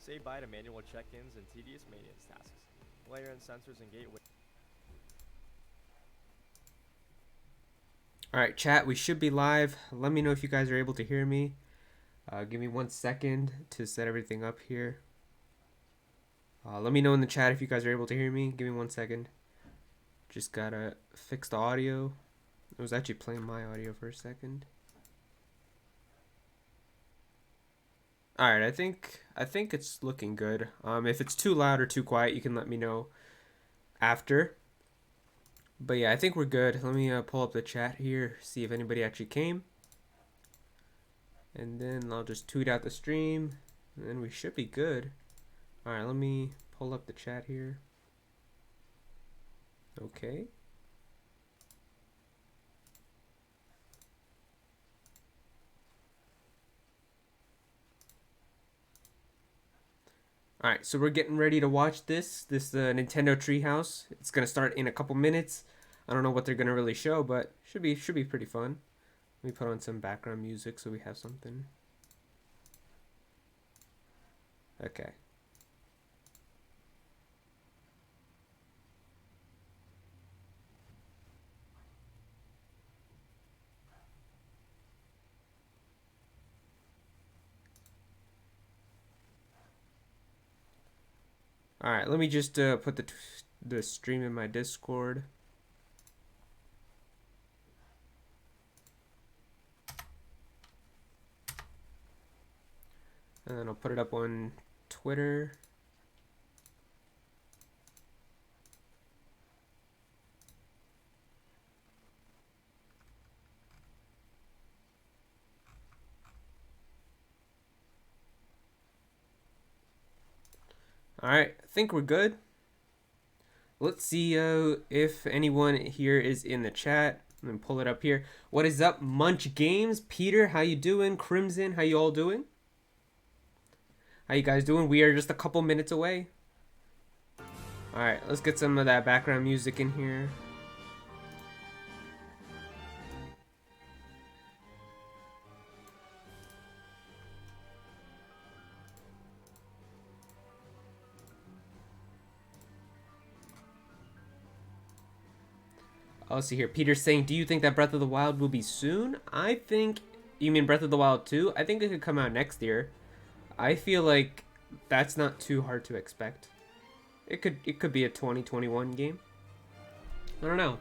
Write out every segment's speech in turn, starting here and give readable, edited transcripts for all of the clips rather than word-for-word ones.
say bye to manual check-ins and tedious maintenance tasks. Layer in sensors and gateways. Alright, chat, we should be live. Let me know if you guys are able to hear me. Give me 1 second to set everything up here. Let me know in the chat if you guys are able to hear me. Give me 1 second. Just gotta fix the audio. It was actually playing my audio for a second. Alright, I think it's looking good. If it's too loud or too quiet, you can let me know after. But yeah, I think we're good. Let me pull up the chat here, see if anybody actually came. And then I'll just tweet out the stream, and then we should be good. Alright, let me pull up the chat here. Okay. Alright, so we're getting ready to watch this Nintendo Treehouse. It's gonna start in a couple minutes. I don't know what they're gonna really show, but should be pretty fun. Let me put on some background music so we have something. Okay. Alright, let me just put the stream in my Discord. And then I'll put it up on Twitter. Alright, I think we're good. Let's see if anyone here is in the chat. I'm gonna pull it up here. What is up, Munch Games? Peter, how you doing? Crimson, how you all doing? How you guys doing? We are just a couple minutes away. Alright, let's get some of that background music in here. I'll see here. Peter's saying, do you think that Breath of the Wild will be soon? I think, you mean Breath of the Wild 2? I think it could come out next year. I feel like that's not too hard to expect. It could be a 2021 game. I don't know.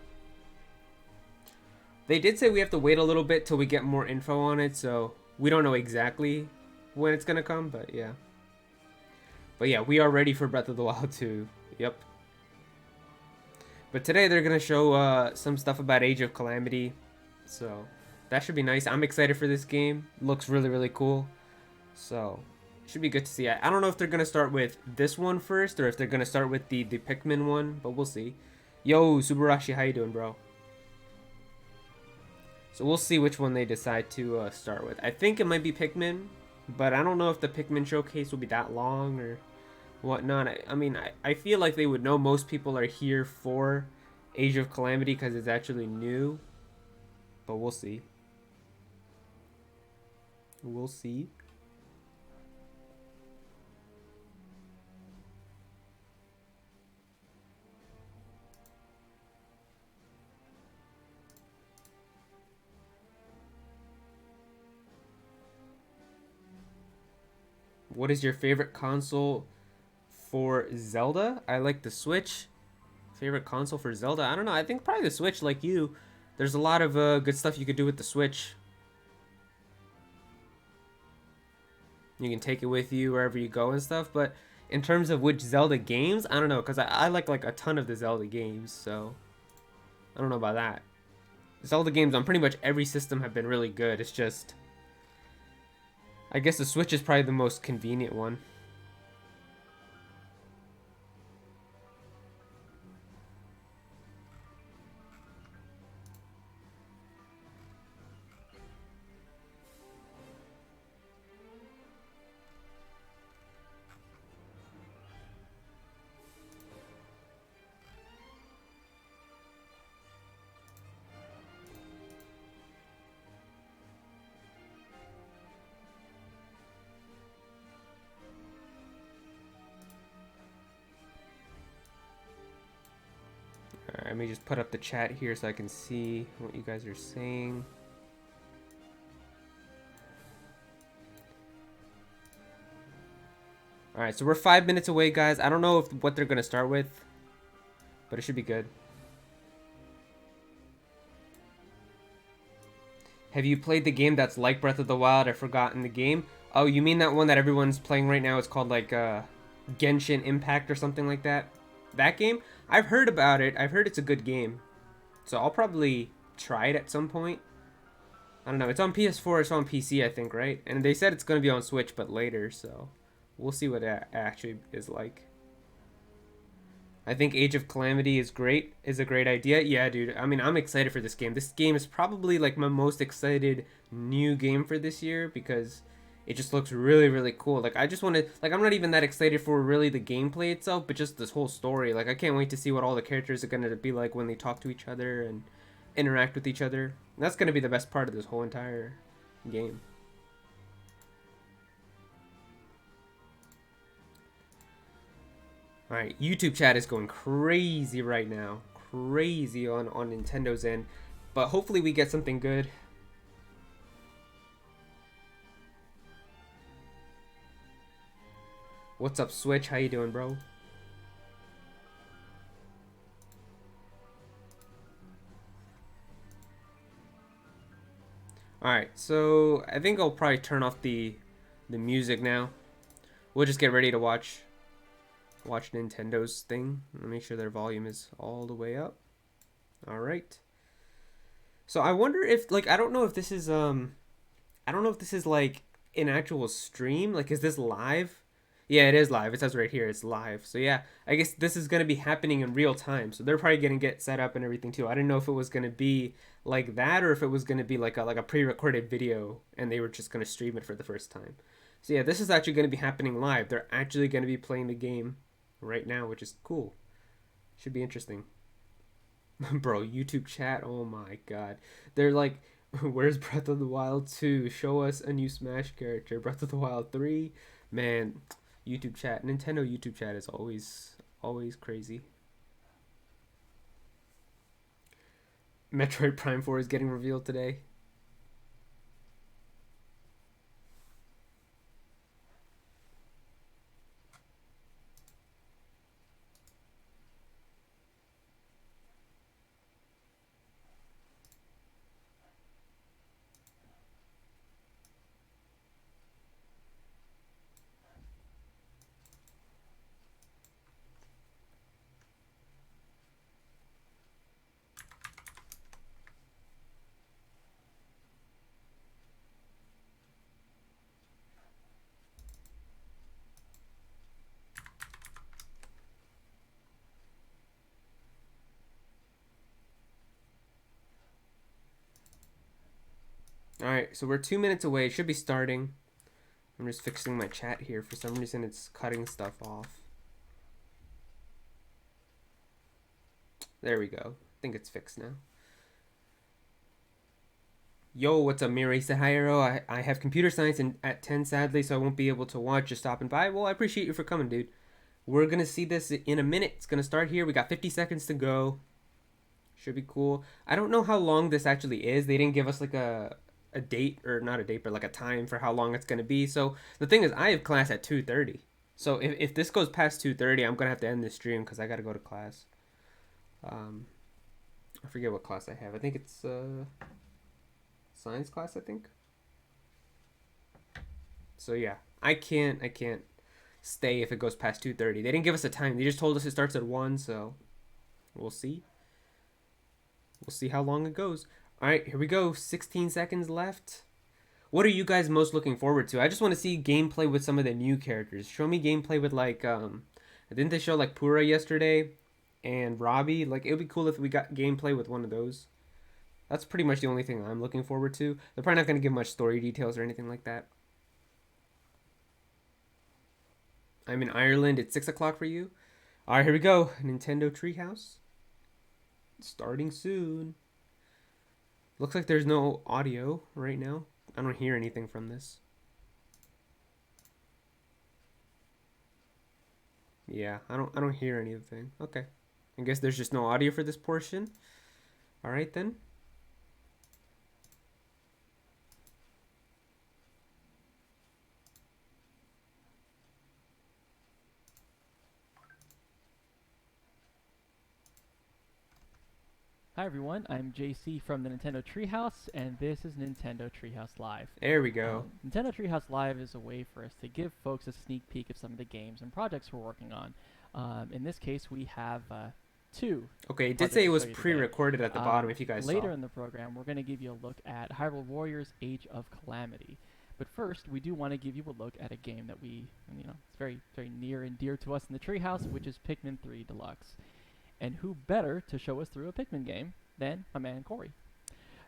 They did say we have to wait a little bit till we get more info on it, so we don't know exactly when it's gonna come, but yeah. But yeah, we are ready for Breath of the Wild 2. Yep. But today they're gonna show some stuff about Age of Calamity, so that should be nice. I'm excited for this game. Looks really cool, so it should be good to see. I don't know if they're gonna start with this one first or if they're gonna start with the Pikmin one, but we'll see. Yo, Subarashi, how you doing, bro? So we'll see which one they decide to start with. I think it might be Pikmin, but I don't know if the Pikmin showcase will be that long or whatnot. I mean, I feel like they would know most people are here for Age of Calamity because it's actually new, but we'll see. We'll see. What is your favorite console for Zelda? I like the Switch. Favorite console for Zelda? I don't know. I think probably the Switch, like you. There's a lot of good stuff you could do with the Switch. You can take it with you wherever you go and stuff. But in terms of which Zelda games, I don't know. Because I like a ton of the Zelda games. So I don't know about that. Zelda games on pretty much every system have been really good. It's just, I guess the Switch is probably the most convenient one. let me just put up the chat here so I can see what you guys are saying. Alright, so we're 5 minutes away, guys. I don't know what they're going to start with, but it should be good. Have you played the game that's like Breath of the Wild? I've forgotten the game. Oh, you mean that one that everyone's playing right now? It's called like Genshin Impact or something like that? That game? I've heard about it. I've heard it's a good game. So I'll probably try it at some point. I don't know. It's on PS4. It's on PC, I think, right? And they said it's going to be on Switch, but later. So we'll see what that actually is like. I think Age of Calamity is great. Is a great idea. Yeah, dude. I mean, I'm excited for this game. This game is probably like my most excited new game for this year because it just looks really, really cool. Like, I just want to, like, I'm not even that excited for really the gameplay itself, but just this whole story. Like, I can't wait to see what all the characters are going to be like when they talk to each other and interact with each other. And that's going to be the best part of this whole entire game. Alright, YouTube chat is going crazy right now. Crazy on Nintendo's end. But hopefully we get something good. What's up, Switch? How you doing, bro? Alright, so I think I'll probably turn off the music now. We'll just get ready to watch Nintendo's thing. Make sure their volume is all the way up. Alright. So I wonder if, like, I don't know if this is like an actual stream. Like, is this live? Yeah, it is live. It says right here it's live. So yeah, I guess this is going to be happening in real time. So they're probably going to get set up and everything too. I didn't know if it was going to be like that or if it was going to be like a pre-recorded video and they were just going to stream it for the first time. So yeah, this is actually going to be happening live. They're actually going to be playing the game right now, which is cool. Should be interesting. Bro, YouTube chat, oh my god. They're like, where's Breath of the Wild 2? Show us a new Smash character. Breath of the Wild 3? Man, YouTube chat. Nintendo YouTube chat is always crazy. Metroid Prime 4 is getting revealed today. Alright, so we're 2 minutes away. It should be starting. I'm just fixing my chat here. For some reason, it's cutting stuff off. There we go. I think it's fixed now. Yo, what's up, Miri? Say hi, Aero. I have computer science at 10, sadly, so I won't be able to watch. Just stopping by. Well, I appreciate you for coming, dude. We're going to see this in a minute. It's going to start here. We got 50 seconds to go. Should be cool. I don't know how long this actually is. They didn't give us like a date, or not a date, but like a time for how long it's going to be. So the thing is, I have class at 2:30. So if this goes past 2:30, I'm going to have to end this stream because I got to go to class. I forget what class I have. I think it's science class, I think. So yeah, I can't stay if it goes past 2:30. They didn't give us a time. They just told us it starts at 1, so we'll see. We'll see how long it goes. All right, here we go. 16 seconds left. What are you guys most looking forward to? I just want to see gameplay with some of the new characters. Show me gameplay with like didn't they show like Pura yesterday and Robbie? Like, it would be cool if we got gameplay with one of those. That's pretty much the only thing I'm looking forward to. They're probably not going to give much story details or anything like that. I'm in Ireland. It's 6 o'clock for you. All right, here we go. Nintendo Treehouse. Starting soon. Looks like there's no audio right now. I don't hear anything from this. Yeah, I don't hear anything. Okay. I guess there's just no audio for this portion. All right, then. Hi everyone, I'm JC from the Nintendo Treehouse, and this is Nintendo Treehouse Live. There we go. Nintendo Treehouse Live is a way for us to give folks a sneak peek of some of the games and projects we're working on. In this case, we have two. Okay, it did say it was projects to show you today. pre-recorded at the bottom if you guys Later saw. in the program, we're going to give you a look at Hyrule Warriors Age of Calamity. But first, we do want to give you a look at a game that it's very, very near and dear to us in the Treehouse, which is Pikmin 3 Deluxe. And who better to show us through a Pikmin game than my man Corey.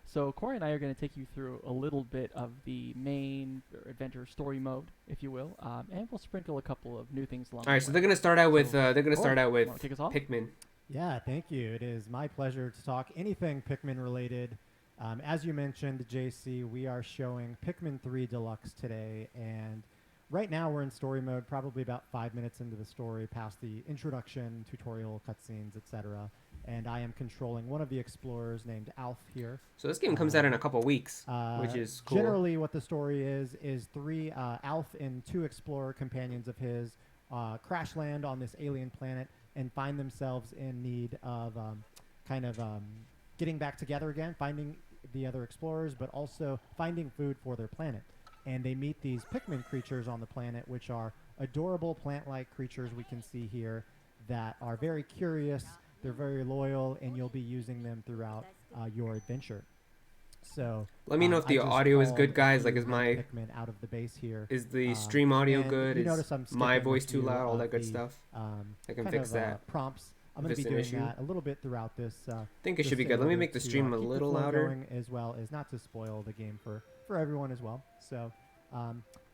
So Corey and I are going to take you through a little bit of the main adventure story mode, if you will, and we'll sprinkle a couple of new things along. All right, so they're gonna start out with Wanna kick us off? Pikmin. Yeah, thank you. It is my pleasure to talk anything Pikmin related. As you mentioned, JC, we are showing Pikmin 3 Deluxe today, and right now we're in story mode, probably about 5 minutes into the story, past the introduction, tutorial, cutscenes, etc. And I am controlling one of the explorers named Alf here. So this game comes out in a couple weeks, which is cool. Generally, what the story is three Alf and two explorer companions of his crash land on this alien planet and find themselves in need of getting back together again, finding the other explorers, but also finding food for their planet. And they meet these Pikmin creatures on the planet, which are adorable plant-like creatures we can see here that are very curious, they're very loyal, and you'll be using them throughout your adventure. So let me know if the audio is good, guys. Like, is my Pikmin out of the base here? Is the stream audio and good? you Is notice I'm my skipping a voice too few loud? All of that good the, stuff. I can kind fix of, that. Prompts. I'm going This to be an doing issue? that a little bit throughout this. I think it this should be in good. Let me order make the to, stream a keep the little flow louder. going, as well as not to spoil the game for everyone as well. So,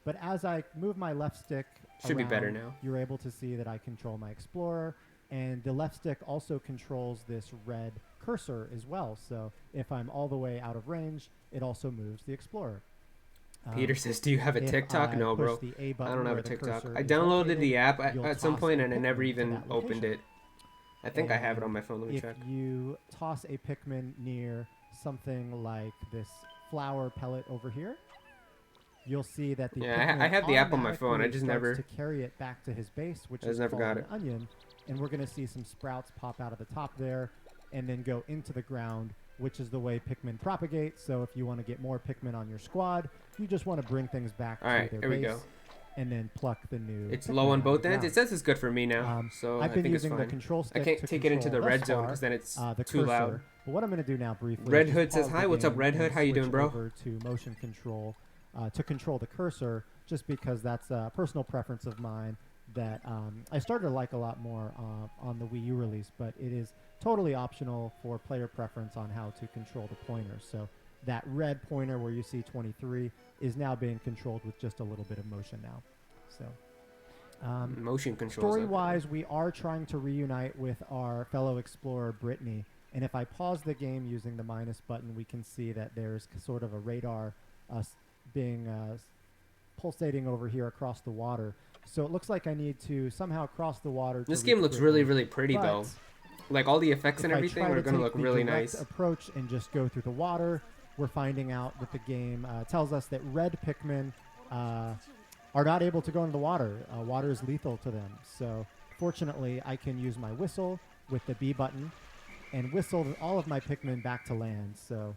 but as I move my left stick Should be around, better now. You're able to see that I control my explorer, and the left stick also controls this red cursor as well. So if I'm all the way out of range, it also moves the explorer. Peter says, "Do you have a if TikTok?" I No, push bro. the A I button don't have where a the TikTok. cursor I is downloaded located, the app you'll at some toss point a and I never Pikmin to even that opened location. it. I think I have it on And my phone. Let me if check. you toss a Pikmin near something like this flower pellet over here, you'll see that the Yeah, Pikmin I have the app on my phone. I automatically just starts never- to carry it back to his base, which I just is never called got an it. onion. And we're going to see some sprouts pop out of the top there and then go into the ground, which is the way Pikmin propagate. So if you want to get more Pikmin on your squad, you just want to bring things back All to right, their here base we go. and then pluck the new It's Pikmin low out on of both the ends. ground. It says it's good for me now, so I I've been think it's using the fine. control stick I can't to take it into the control red thus zone far, because then it's the too cursor. loud. But what I'm going to do now briefly Red is just Hood says, pause the "Hi, what's up, game Red and Hood? How you doing, switch bro?" over to motion control to control the cursor, just because that's a personal preference of mine that I started to like a lot more on the Wii U release, but it is totally optional for player preference on how to control the pointer. So that red pointer where you see 23 is now being controlled with just a little bit of motion now. So Motion controls. story-wise, we are trying to reunite with our fellow explorer, Brittany. And if I pause the game using the minus button, we can see that there's sort of a radar being pulsating over here across the water. So it looks like I need to somehow cross the water. This to game reach looks Brittany. really, really pretty, But though. Like, all the effects and if I everything try are to going to take look the really direct nice. approach and just go through the water, we're finding out that the game tells us that red Pikmin are not able to go into the water. Water is lethal to them. So fortunately, I can use my whistle with the B button and whistle all of my Pikmin back to land. So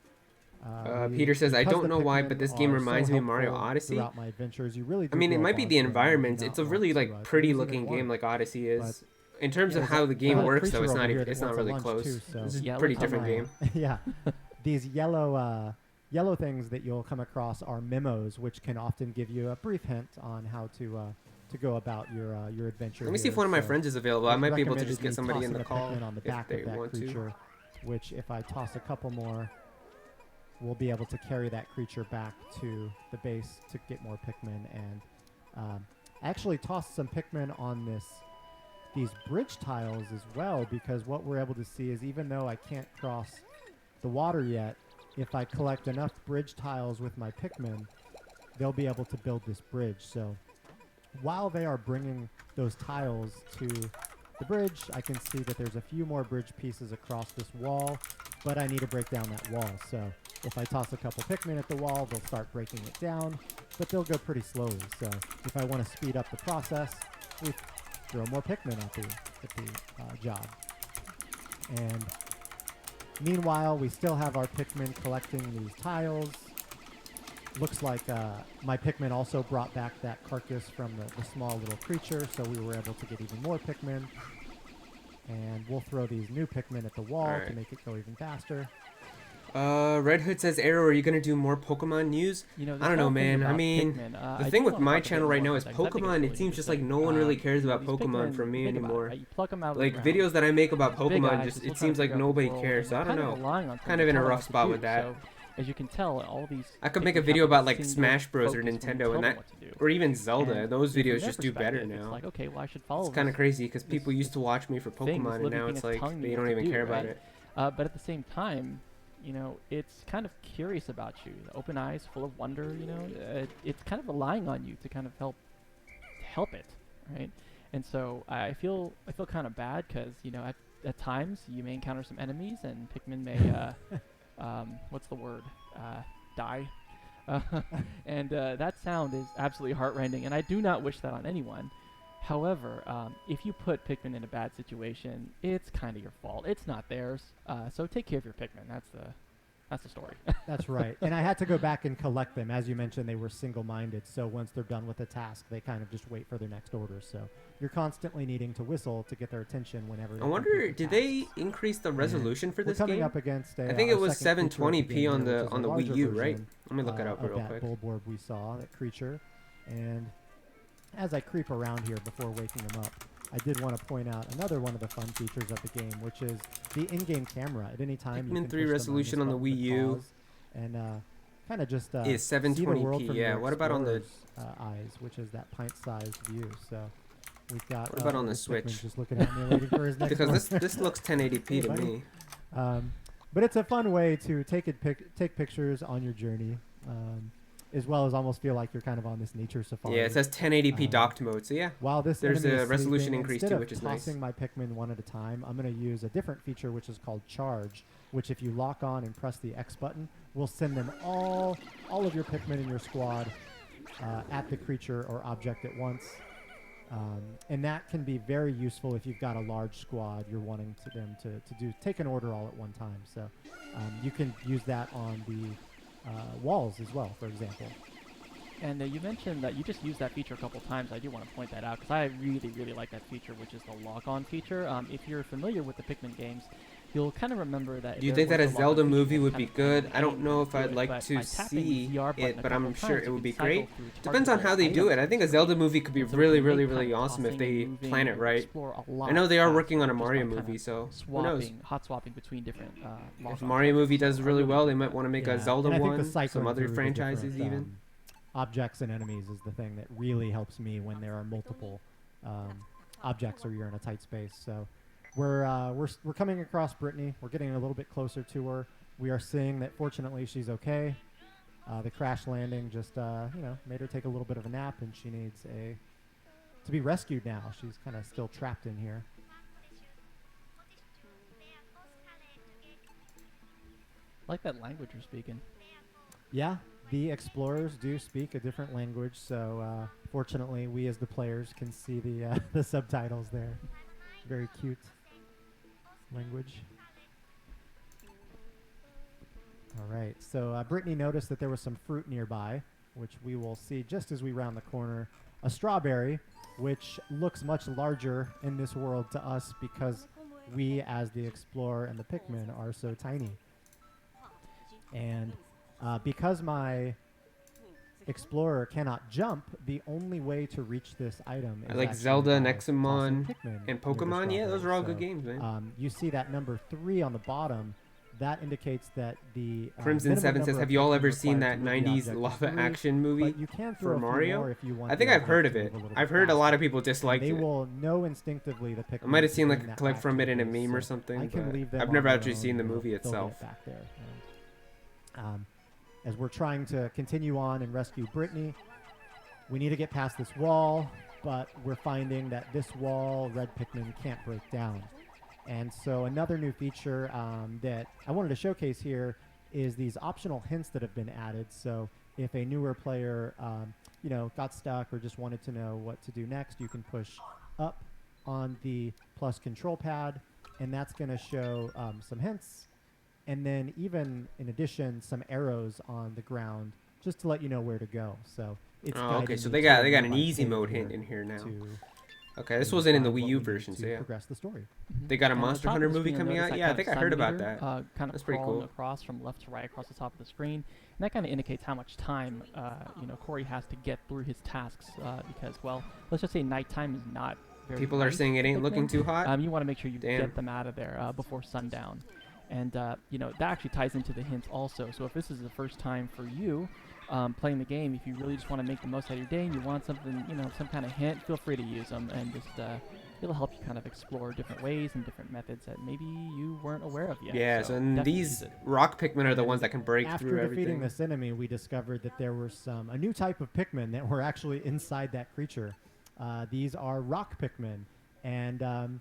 Peter says, "I because don't the know why, Pikmin but this game are reminds so me of Mario helpful Odyssey." Throughout my adventures, you really I do mean, it grow might be bonds the with them. You do environment. not It's a want really to, like to pretty lose it looking at game, work. like Odyssey is. But In terms of there's how a the game little works, though, creature it's not over even. here that It's not wants a really lunch close. too, so- This is a Yellow pretty come different on. game. yeah, these yellow things that you'll come across are memos, which can often give you a brief hint on how to go about your adventure. Let me see here. if one of my So friends is available. I it's might be able to recommended just get me somebody in tossing the a call Pikmin on the if back they of that want to. creature, which if I toss a couple more, we'll be able to carry that creature back to the base to get more Pikmin. And I actually tossed some Pikmin on these bridge tiles as well, because what we're able to see is even though I can't cross the water yet, if I collect enough bridge tiles with my Pikmin, they'll be able to build this bridge. So while they are bringing those tiles to the bridge. I can see that there's a few more bridge pieces across this wall, but I need to break down that wall. So if I toss a couple Pikmin at the wall, they'll start breaking it down, but they'll go pretty slowly. So if I want to speed up the process, we throw more Pikmin at the job. And meanwhile, we still have our Pikmin collecting these tiles. Looks like my Pikmin also brought back that carcass from the small little creature, so we were able to get even more Pikmin. And we'll throw these new Pikmin at the wall to make it go even faster. Red Hood says, Aero, are you going to do more Pokemon news? You know, I don't know, man. I mean, Pikmin, the thing with my talk a channel bit right more now is about that, 'cause I think it's Pokemon. really It seems just interesting. like no one really cares You know, about these Pokemon from me think about it, anymore. right? You pluck 'em out of the Like, ground. videos that I make about These big Pokemon, guys just still it trying seems to like figure out nobody the world, cares. and So I they're don't kind of know. relying on Kind of in a someone to rough tell spot them with what to that. do. So, as you can tell, all these I could Pikmin make a have video a about like single Smash Bros or focus when you Nintendo tell and them that, what to do. or even Zelda. And Those from videos their just do better perspective, now. It's like, okay, well, I should follow It's kind of this- crazy because this- people used to watch me for thing, this Pokemon, and living now thing it's that's like telling they you don't what to even do, care about right? it. But at the same time, you know, it's kind of curious about you. The open eyes, full of wonder. You know, it's kind of relying on you to kind of help it, right? And so I feel kind of bad because, you know, at times you may encounter some enemies and Pikmin may what's the word, die. And that sound is absolutely heartrending, and I do not wish that on anyone. However, if you put Pikmin in a bad situation, it's kind of your fault. It's not theirs. So take care of your Pikmin. That's the story. That's right. And I had to go back and collect them. As you mentioned, they were single-minded, so once they're done with a task, they kind of just wait for their next order. So you're constantly needing to whistle to get their attention whenever they I wonder, complete the did they tasks. increase the And resolution for we're this coming game? up against I think it our was second creature of the 720p game on here, the which is on a the larger Wii U, right? version, Let me look it up of real that quick. Bulborb we saw, that creature. And as I creep around here before waking him up, I did want to point out another one of the fun features of the game, which is the in-game camera. At any time, you Pikmin can 3 push the resolution minus on the button to Wii U pause and kind of just is see the world 720p. from Yeah, your what about on the explorer's, eyes, which is that pint-sized view. So we've got What about on the this Pikmin Switch? just looking at me, waiting for his next because one. this looks 1080p Hey, to buddy. me. But it's a fun way to take pictures on your journey, as well as almost feel like you're kind of on this nature safari. Yeah, it says 1080p docked mode. So yeah, While this there's enemy a is resolution sleeping, increase instead too, of which is nice. tossing my Pikmin one at a time, I'm going to use a different feature which is called Charge, which if you lock on and press the X button, will send them all of your Pikmin in your squad at the creature or object at once. And that can be very useful if you've got a large squad you're wanting them to take an order all at one time. So you can use that on the walls as well, for example. And you mentioned that you just used that feature a couple times. I do want to point that out because I really, really like that feature, which is the lock-on feature. If you're familiar with the Pikmin games, you'll kind of remember that. Do you there think that was a lock-on Zelda feature movie that would kind be of good? made I don't the know game if I'd good, like but to by tapping the see ZR button it, a but I'm couple sure times, it you would be can great. cycle through Depends on how they do it. I think a Zelda movie could be So really, you really, make kind really of awesome if tossing they and moving plan it and right. explore a lot I know they are faster working on a just by Mario kind of movie, so who knows? hot swapping between different If lock-on Mario buttons. movie does So I really well, they dig might that. want to make Yeah, a Zelda and I think one, the cycling some other through the franchises different, even. Objects and enemies is the thing that really helps me when there are multiple objects or you're in a tight space. So we're coming across Brittany. We're getting a little bit closer to her. We are seeing that fortunately she's okay. The crash landing just made her take a little bit of a nap, and she needs to be rescued now. She's kind of still trapped in here. I like that language you're speaking. Yeah, the explorers do speak a different language, so fortunately we as the players can see the the subtitles there. Very cute language. All right, so Brittany noticed that there was some fruit nearby, which we will see just as we round the corner. A strawberry, which looks much larger in this world to us because we, as the explorer and the Pikmin, are so tiny. And because my explorer cannot jump, the only way to reach this item is I like actually Zelda, by Nexomon, tossing Pikmin and near the Pokemon. Yeah, those are all good strawberry. games, man. You see that number 3 on the bottom. That indicates that the Crimson minimum 7 says, number have of you all Pikmin ever seen required that to move the 90s object is lava 3, action movie but you can throw for a few Mario? more if you want I think the I've heard of object it. to move a little I've bit heard a lot faster. of people disliked They it. will know instinctively the Pikmin. I might have seen like bring a that clip back from to it the in a base, meme or so something, I can but leave them I've on never their actually own seen the and movie they'll get itself. back there. And, as we're trying to continue on and rescue Brittany, we need to get past this wall. but we're finding that this wall red Pikmin can't break down. And so another new feature that I wanted to showcase here is these optional hints that have been added. So if a newer player, got stuck or just wanted to know what to do next, you can push up on the plus control pad, and that's going to show some hints. And then even in addition, some arrows on the ground just to let you know where to go. So it's okay, so guiding they you got to they got an my easy cave mode here hint in here now. to Okay, this maybe wasn't in the find Wii what U we need version, to so yeah. progress the story. They got a And on the Monster top of Hunter the movie screen, you'll coming notice out? that Yeah, I kind think of I sun heard about meter, that. Kind of That's pretty crawling cool. across from left to right across the top of the screen, and that kind of indicates how much time Corey has to get through his tasks because, well, let's just say nighttime is not very People are nice saying it for ain't looking Pikmin. too hot. You want to make sure you Damn. get them out of there before sundown. And, that actually ties into the hints also. So if this is the first time for you playing the game, if you really just want to make the most out of your day and you want something, some kind of hint, feel free to use them. And just it'll help you kind of explore different ways and different methods that maybe you weren't aware of yet. Yeah, so and definitely these use it. rock Pikmin are the ones that can break After through defeating everything. this enemy, we discovered that there were a new type of Pikmin that were actually inside that creature. These are rock Pikmin, and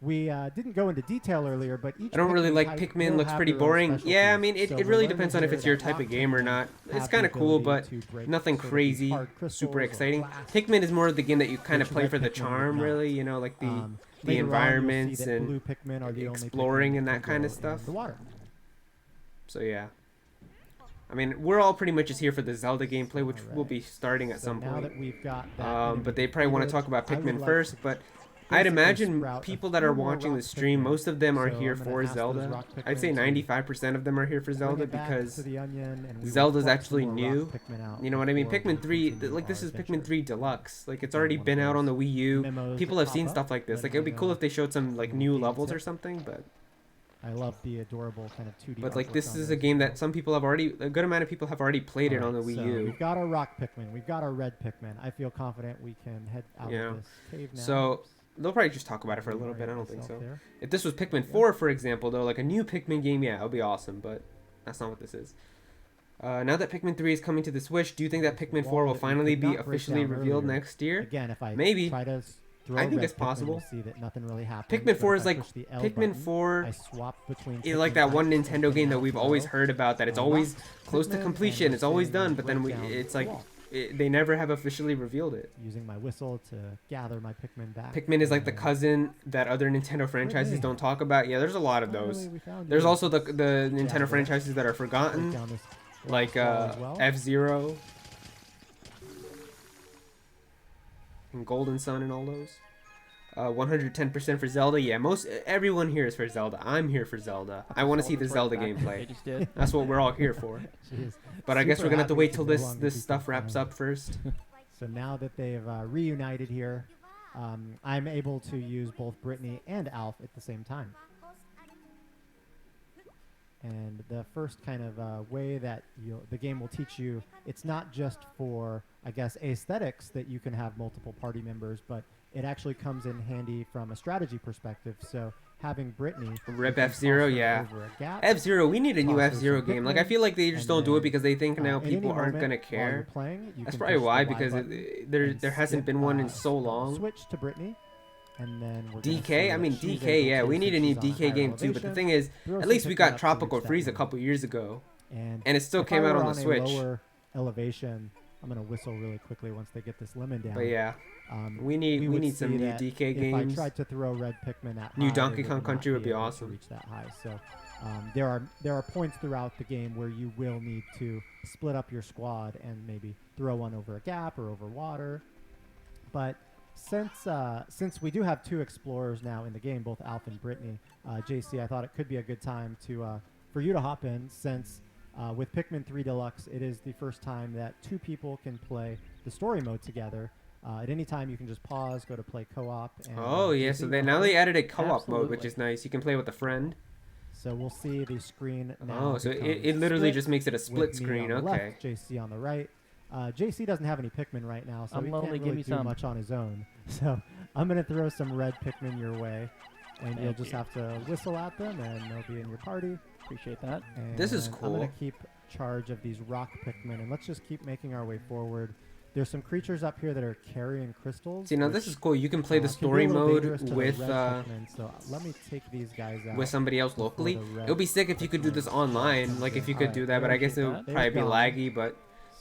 we didn't go into detail earlier, but each I don't really Pikmin like type Pikmin, will looks have pretty their own boring. Yeah, I specialties. mean, it So really we're learning depends on if here it's your that type rock of game or Pikmin not. have It's the kind of cool, ability but to break nothing sort of these crazy, hard crystals super or exciting. glass, Pikmin is more of the game that you kind of which play red for the Pikmin would charm, not. really, like the later on, you'll see environments that and blue Pikmin are the only exploring Pikmin and that that can kind of go in stuff. The water. So yeah. I mean, we're all pretty much just here for the Zelda gameplay, which will be starting at So some now point. that we've got that enemy But they probably want to defeated, talk about I would Pikmin like first, to but I'd basically imagine sprout a people that few are more watching rock the stream, Pikmin. most of them are So here I'm gonna for ask those Zelda. rock I'd say Pikmin to 95% of them are here for bring Zelda it back because to the onion and we will Zelda's pluck some actually more rock new. Pikmin out You know what I mean? before we Pikmin 3, continue like this our is Pikmin adventure. 3 Deluxe. Like it's And already one of been out on the those Wii U. memos People that have seen pop stuff up like this. when Like it'd be I cool know if they showed some like little new game levels or tip. something, but I love the adorable kind of 2D. like artwork this on is a those game as that well. some people have already, a good amount of people have already played it on the Alright, Wii so U. we've got our rock Pikmin. We've got our red Pikmin. I feel confident we can head out Yeah. of this cave now. So Oops. they'll probably just talk about it for a little bit. I don't think so. If this was Pikmin 4, for example, though, like a new Pikmin game, yeah, it would be awesome, but that's not what this is. Now that Pikmin 3 is coming to the Switch, do you think that Pikmin 4 will Wall that we finally could be not break officially down revealed earlier. next year? Again, if I Maybe. try to throw I think red it's possible. Pikmin, you'll see that nothing really happens. Pikmin but 4 if is I like push the L Pikmin button, 4 I swap between is like Pikmin that one types and Nintendo pick game that out we've to always go. heard about, that it's always Rock close to Pikmin, completion, and it's always we're done, seeing but then break down it's the like wall. they never have officially revealed it. Using my whistle to gather my Pikmin back. Pikmin is like the and cousin that other Nintendo franchises Brittany. don't talk about. Yeah, there's a lot of those. finally we found There's you. also the Yeah, Nintendo there. franchises that are Break forgotten, down this like wall as well. F-Zero and Golden Sun and all those. 110% for Zelda. Yeah, everyone here is for Zelda. I'm here for Zelda. I want to see the Zelda They gameplay. just did. That's what we're all here for. Jeez. But I guess Super we're gonna have to happy wait to till no this longer be stuff wraps confined. up first. So now that they've reunited here, I'm able to use both Brittany and Alf at the same time. And the first kind of way that the game will teach you, it's not just for, I guess, aesthetics that you can have multiple party members, but it actually comes in handy from a strategy perspective. So having Brittany... Rip you can F-Zero, toss her yeah. over a gap. F-Zero, we need a new Toss her F-Zero some game. Like, I Pikmin, feel like they just and don't do it then, because they think now at any people aren't moment gonna while you're care. playing, you That's can probably push the why, Y because button there and hasn't skip, been one in so long. Switch to Brittany, and then we're gonna see DK? I mean, that she's DK, able yeah, to, we need a since new she's on a DK higher game too, but the elevation, thing is, throw at some least we Pikmin got up to Tropical reach that Freeze a moon. couple years ago, And and it still if came I out were on the a Switch. lower elevation, I'm gonna whistle really quickly once they get this lemon down. But yeah, we we need would some see new that DK if games. I tried to throw red Pikmin at New high, Donkey they Kong would Country not would be able to awesome. reach that high. So there are points throughout the game where you will need to split up your squad and maybe throw one over a gap or over water. But since we do have two explorers now in the game, both Alf and Brittany, JC, I thought it could be a good time to for you to hop in, since with Pikmin 3 Deluxe, it is the first time that two people can play the story mode together. At any time, you can just pause, go to play co-op. And, Oh yeah, JC, so wanna now play? they added a co-op mode, which Absolutely. is nice. You can play with a friend. So we'll see the screen now. Oh, so it becomes literally split just makes it a with split me screen. on the Okay. left, JC on the right. JC doesn't have any Pikmin right now, so I'm he lonely, can't give really me do some. much on his own. So I'm gonna throw some red Pikmin your way, and you'll Thank just you. have to whistle at them, and they'll be in your party. Appreciate that. And This is I'm gonna cool. keep charge of these rock Pikmin, and let's just keep making our way forward. There's some creatures up here that are carrying crystals. See, now which, this is cool. You can play the can be a story little mode dangerous to the with red Pikmin, so let me take these guys out. with somebody else before locally. the red It would be sick if you could do this Pikmin online, comes like in. if you could Alright, do that, but I guess it would they're probably be gone. laggy, but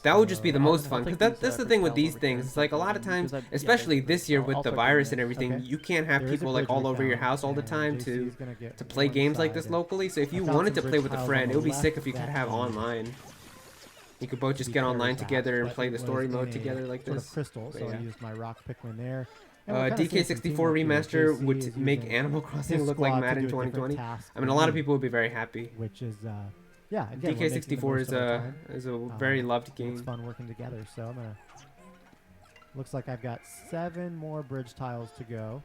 that would just be the So- most I'll fun. take Because these, that's the for thing with Cal these over here things. and It's like a take lot of them, times, because especially this year I'll with the start doing virus this. and everything, Okay. you can't have There is a people like bridge all we over your found, house all the and time JC to is gonna get to play one games like side, this and locally. So if I you found wanted some to play bridge with a tiles friend, on it the would be sick left if you could that have can online. You could both just be get carried online back, together and but play it the was story in mode a together like sort this. of crystal, But so yeah. I used my rock Pikmin there. And we're kinda seeing some DK64 teamwork here. remaster JC would is make using Animal Crossing his look like squad to Madden do a different 2020. task I mean, a than lot of me, people would be very happy. which is yeah. Again, we're making the DK64 most of our time. is a very loved It's game. fun working together. So I'm gonna. Looks like I've got 7 more bridge tiles to go,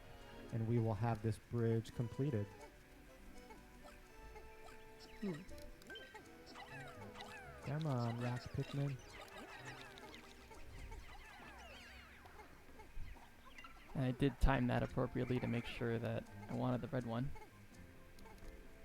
and we will have this bridge completed. Come on, rock Pikmin. And I did time that appropriately to make sure that I wanted the red one.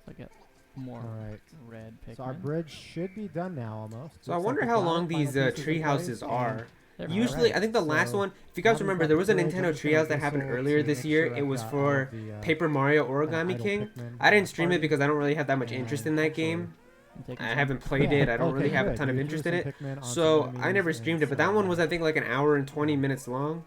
So I get more All right. red Pikmin. So our bridge should be done now almost. So I Looks like wonder we've how got long our final these pieces in tree place, houses and are. There we go. Usually, Alright, I think the last so one, if you guys now we've remember, got there the was a bridge. I'm Nintendo just gonna Treehouse that happened whistle earlier to this make year. sure It I've was got all for of the, Paper Mario kind of Origami idle King. Pikmin I in didn't the stream it party, because I don't really have that much interest in that actually- game. I'm taking I some. haven't played Yeah, it. I don't okay, really have a good. ton of You interest drew in some it. Pikmin onto So enemies, I never and streamed it, but so, that one was I think like an hour and 20 minutes long.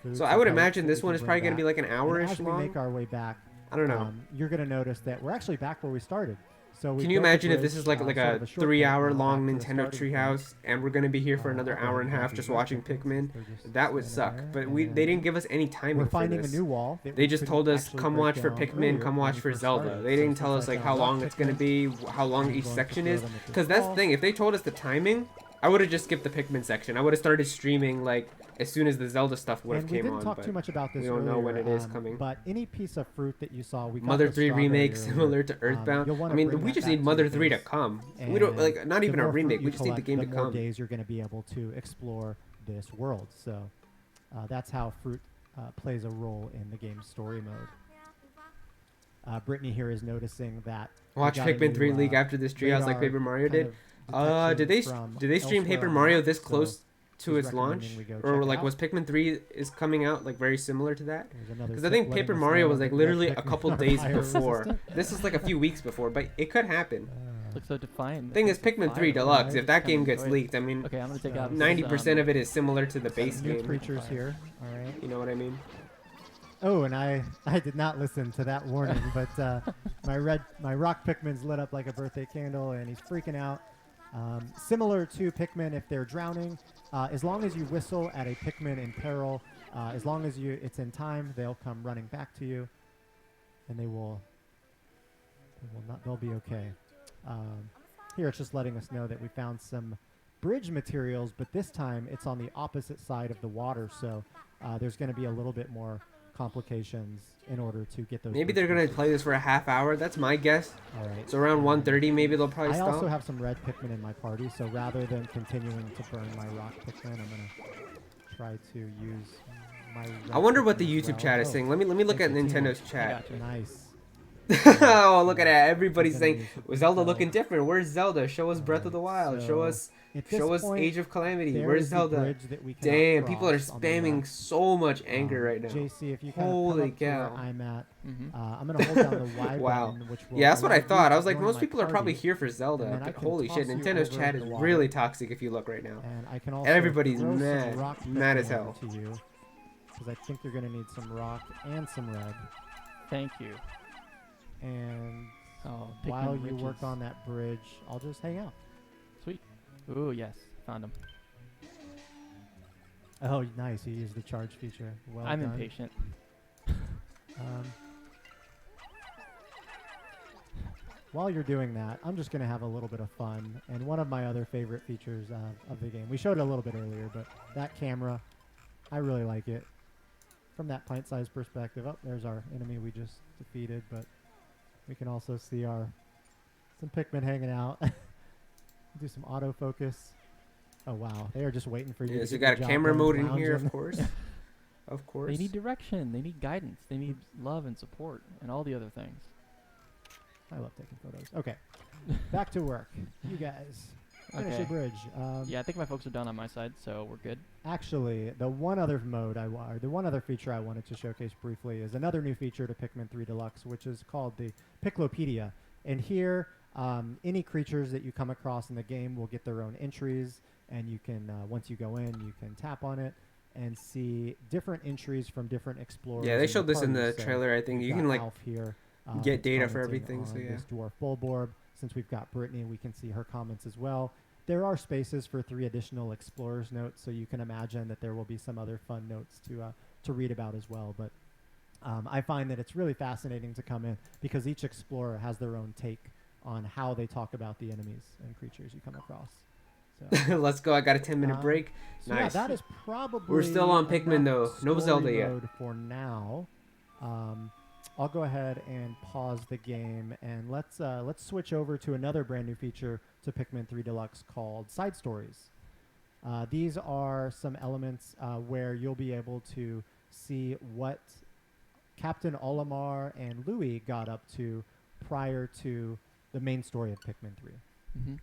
food, So some I would pellets imagine that this we one can is bring probably going to back. be like an And hour-ish as we long. make our way back, I don't know. you're going to notice that we're actually back where we started. So we Can you built the imagine if this bridge, is like sort a of a 3-hour shortcut now long back to the Nintendo starting point. Treehouse, and we're gonna be here for another I'll go hour ahead and a grab half these just red watching Pikmins. Pikmin? They're just That would standing suck. there, But they and didn't give us any timing we're for finding this. a new wall. That They we just couldn't told us actually come break watch for down Pikmin, earlier come when watch we for first Zelda. started. They So didn't tell since us I like how found long rock it's gonna Pikmin, be, how long I'm each going to section throw is. them at this Because that's the wall. thing. If they told us the timing, I would have just skipped the Pikmin section. I would have started streaming like as soon as the Zelda stuff would have And we came didn't on. talk But too much about this we don't know when earlier, it is coming. But any piece of fruit that you saw, we got Mother the 3 strawberry remake earlier. similar to Earthbound. You'll wanna I mean, bring we that just back need to Mother your 3 to base, come. We don't like not the even a more fruit remake. you We just need the collect, game to the more come. days you're going to be able to explore this world. So that's how fruit plays a role in the game's story mode. Brittany here is noticing that we Watch got a Pikmin 3 new, leak after this treehouse like radar Paper Mario kind did. of Did detection they from stream Paper elsewhere on the Mario map, this so close to she's its launch, recommending we go or check it like out. was Pikmin 3 is coming out like very similar to that? There's another Because I tip think letting Paper us Mario know was that like the literally red a Pikmin couple are days fire before. resistant. This is like a few weeks before, but it could happen. Looks so defined. Thing is, Pikmin 3 Deluxe. If that game gets leaked, I mean, Okay, I'm gonna take So out 90% of it is similar to the Got base new game. creatures here. All right. You know what I mean? Oh, and I did not listen to that warning, but my rock Pikmin's lit up like a birthday candle, and he's freaking out. Similar to Pikmin, if they're drowning, as long as you whistle at a Pikmin in peril, as long as it's in time, they'll come running back to you, and they'll be okay. Here it's just letting us know that we found some bridge materials, but this time it's on the opposite side of the water, so there's going to be a little bit more complications in order to get those. Maybe bridge they're gonna pieces. play this for a half hour. That's my guess. All right. So around 1:30, maybe they'll probably I stop. also have some red Pikmin in my party, so rather than continuing to burn my rock Pikmin, I'm gonna try to use my. I wonder what the Pikmin as YouTube well. chat is saying. Let me look at thank you, Nintendo's teamwork. chat. Gotcha. Nice. Oh, look at that! Everybody's We're saying gonna use "Was Zelda Zelda. looking different. Where's Zelda? Show us Breath of the Wild. Show So, us At this show us point, Age of Calamity. there Where's is the Zelda? bridge that we cannot Damn, people are cross on the spamming left. so much anger right now. JC, if you kind of Holy come up to where cow. I'm at, Mm-hmm. I'm gonna hold down the Y Wow. button, which will Yeah, that's what I allow you thought. to I was like, join most my people are probably party, here for and Zelda. then I But can holy toss shit, you Nintendo's over chat the is water. really toxic if you look right now. And I can also Everybody's throw some mad. rock Mad as Pikmin hell. to you, because I think you're gonna need some rock and some red. Thank you. And Oh, while Pikmin you work riches. on that bridge, I'll just hang out. Sweet. Ooh, yes, found him. Oh, nice! You used the charge feature. Well I'm done. impatient. While you're doing that, I'm just gonna have a little bit of fun. And one of my other favorite features of the game, we showed it a little bit earlier, but that camera, I really like it. From that pint-sized perspective, oh, there's our enemy we just defeated, but we can also see some Pikmin hanging out. Do some autofocus. Oh wow, they are just waiting for you. Yeah, to so you get got a the job camera done, mode in here, lounging. of course. Of course. They need direction. They need guidance. They need love and support and all the other things. I love taking photos. Okay, back to work. You guys. Finish Okay. the bridge. Yeah, I think my folks are done on my side, so we're good. Actually, the one other feature I wanted to showcase briefly is another new feature to Pikmin 3 Deluxe, which is called the Piclopedia. And here, any creatures that you come across in the game will get their own entries, and you can, once you go in, you can tap on it and see different entries from different explorers. Yeah, they in showed this in party. the So trailer. I think we've you got can like Alf here, get that's data for commenting everything. So on yeah. this dwarf Bulborb. Since we've got Brittany, we can see her comments as well. There are spaces for 3 additional explorers notes, so you can imagine that there will be some other fun notes to read about as well. But I find that it's really fascinating to come in because each explorer has their own take on how they talk about the enemies and creatures you come across. So, Let's go. I got a 10-minute break. so Nice. yeah, that is probably We're still on Pikmin, enough though. No Zelda story yet. mode for now. I'll go ahead and pause the game and let's switch over to another brand new feature to Pikmin 3 Deluxe called Side Stories. These are some elements where you'll be able to see what Captain Olimar and Louis got up to prior to the main story of Pikmin 3. Mm-hmm.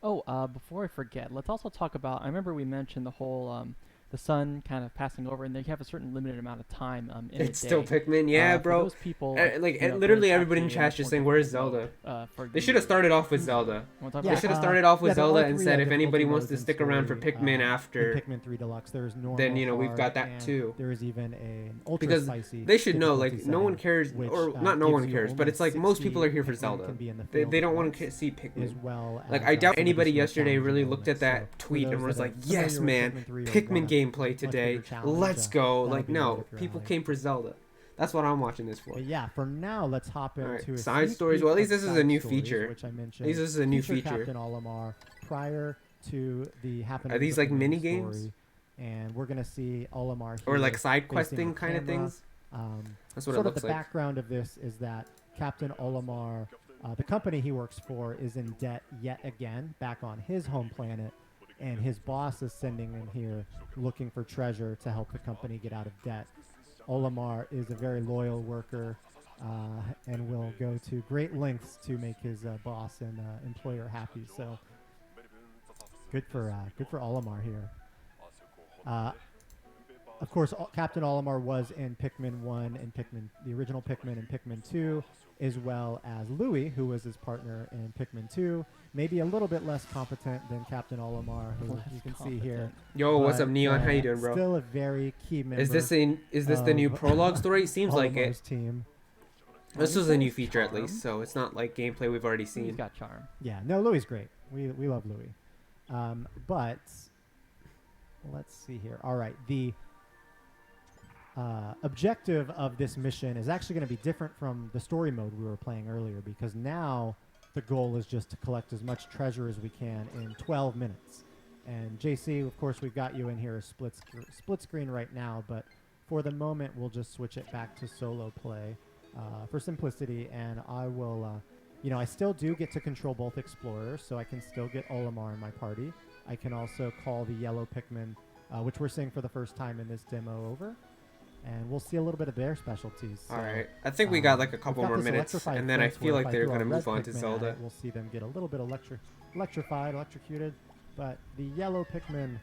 Oh, before I forget, let's also talk about. I remember we mentioned the whole the sun kind of passing over, and they have a certain limited amount of time in It's a day. still Pikmin, yeah, For bro. those people, Like you know, literally there's everybody in actually a chat's much just more saying, "Where's difficult Zelda?" mode, for They should have the- started off with Zelda. Wanna talk They about should have that? started off with there Zelda are and 3 said if difficulty anybody wants modes to in stick around for story, Pikmin in after, Pikmin 3 Deluxe. There's normal, then you know we've hard, got that and too. There is even an ultra Because spicy. they should know, difficulty like no one setting, cares, which, or not no gives one you cares, but only it's like most 60 people are here for Pikmin Zelda. can be in the They field don't at want once, to see as Pikmin. well Like as, I doubt some anybody additional yesterday challenging really looked at elements. that So tweet for and those was that like, are "Yes, familiar man, with Pikmin 3 or want Pikmin a gameplay much today. bigger challenge, Let's go!" that'll Like be right no, up your people alley. came for Zelda. That's what I'm watching this for. But yeah, for now, let's hop All right, into a side sneak stories. peek Well, at least of this is a Side new Stories, feature. which I mentioned. At least this is a new Feature feature. Captain Olimar prior to the happenings. Are these of like the main mini games? story, and we're gonna see Olimar Or here like side facing questing the kind of camera. things? That's what it Sort of looks the like. background of this is that Captain Olimar, the company he works for, is in debt yet again back on his home planet, and his boss is sending him here looking for treasure to help the company get out of debt. Olimar is a very loyal worker and will go to great lengths to make his boss and employer happy. So good for Olimar here. Of course, Captain Olimar was in Pikmin 1 and the original Pikmin and Pikmin 2, as well as Louis, who was his partner in Pikmin 2. Maybe a little bit less competent than Captain Olimar, who Less you can see here. Yo, what's up, but, Neon? How you doing, bro? Still a very key member. Is this the new of prologue story? It seems like it. Olimar's team. This He's was a got new feature at charm. least, so it's not like gameplay we've already He's seen. got charm. Yeah, no, Louis is great. We love Louis. But let's see here. All right, the objective of this mission is actually going to be different from the story mode we were playing earlier, because now the goal is just to collect as much treasure as we can in 12 minutes. And JC, of course, we've got you in here a split screen right now, but for the moment, we'll just switch it back to solo play for simplicity, and I will, I still do get to control both explorers, so I can still get Olimar in my party. I can also call the yellow Pikmin, which we're seeing for the first time in this demo, over, and we'll see a little bit of their specialties. So, All right, I think we got like a we've couple got more this minutes, electrified and then I fence feel where like if they're throw a gonna red move on to Pikmin at Zelda. it, we'll see them get a little bit electrocuted, but the yellow Pikmin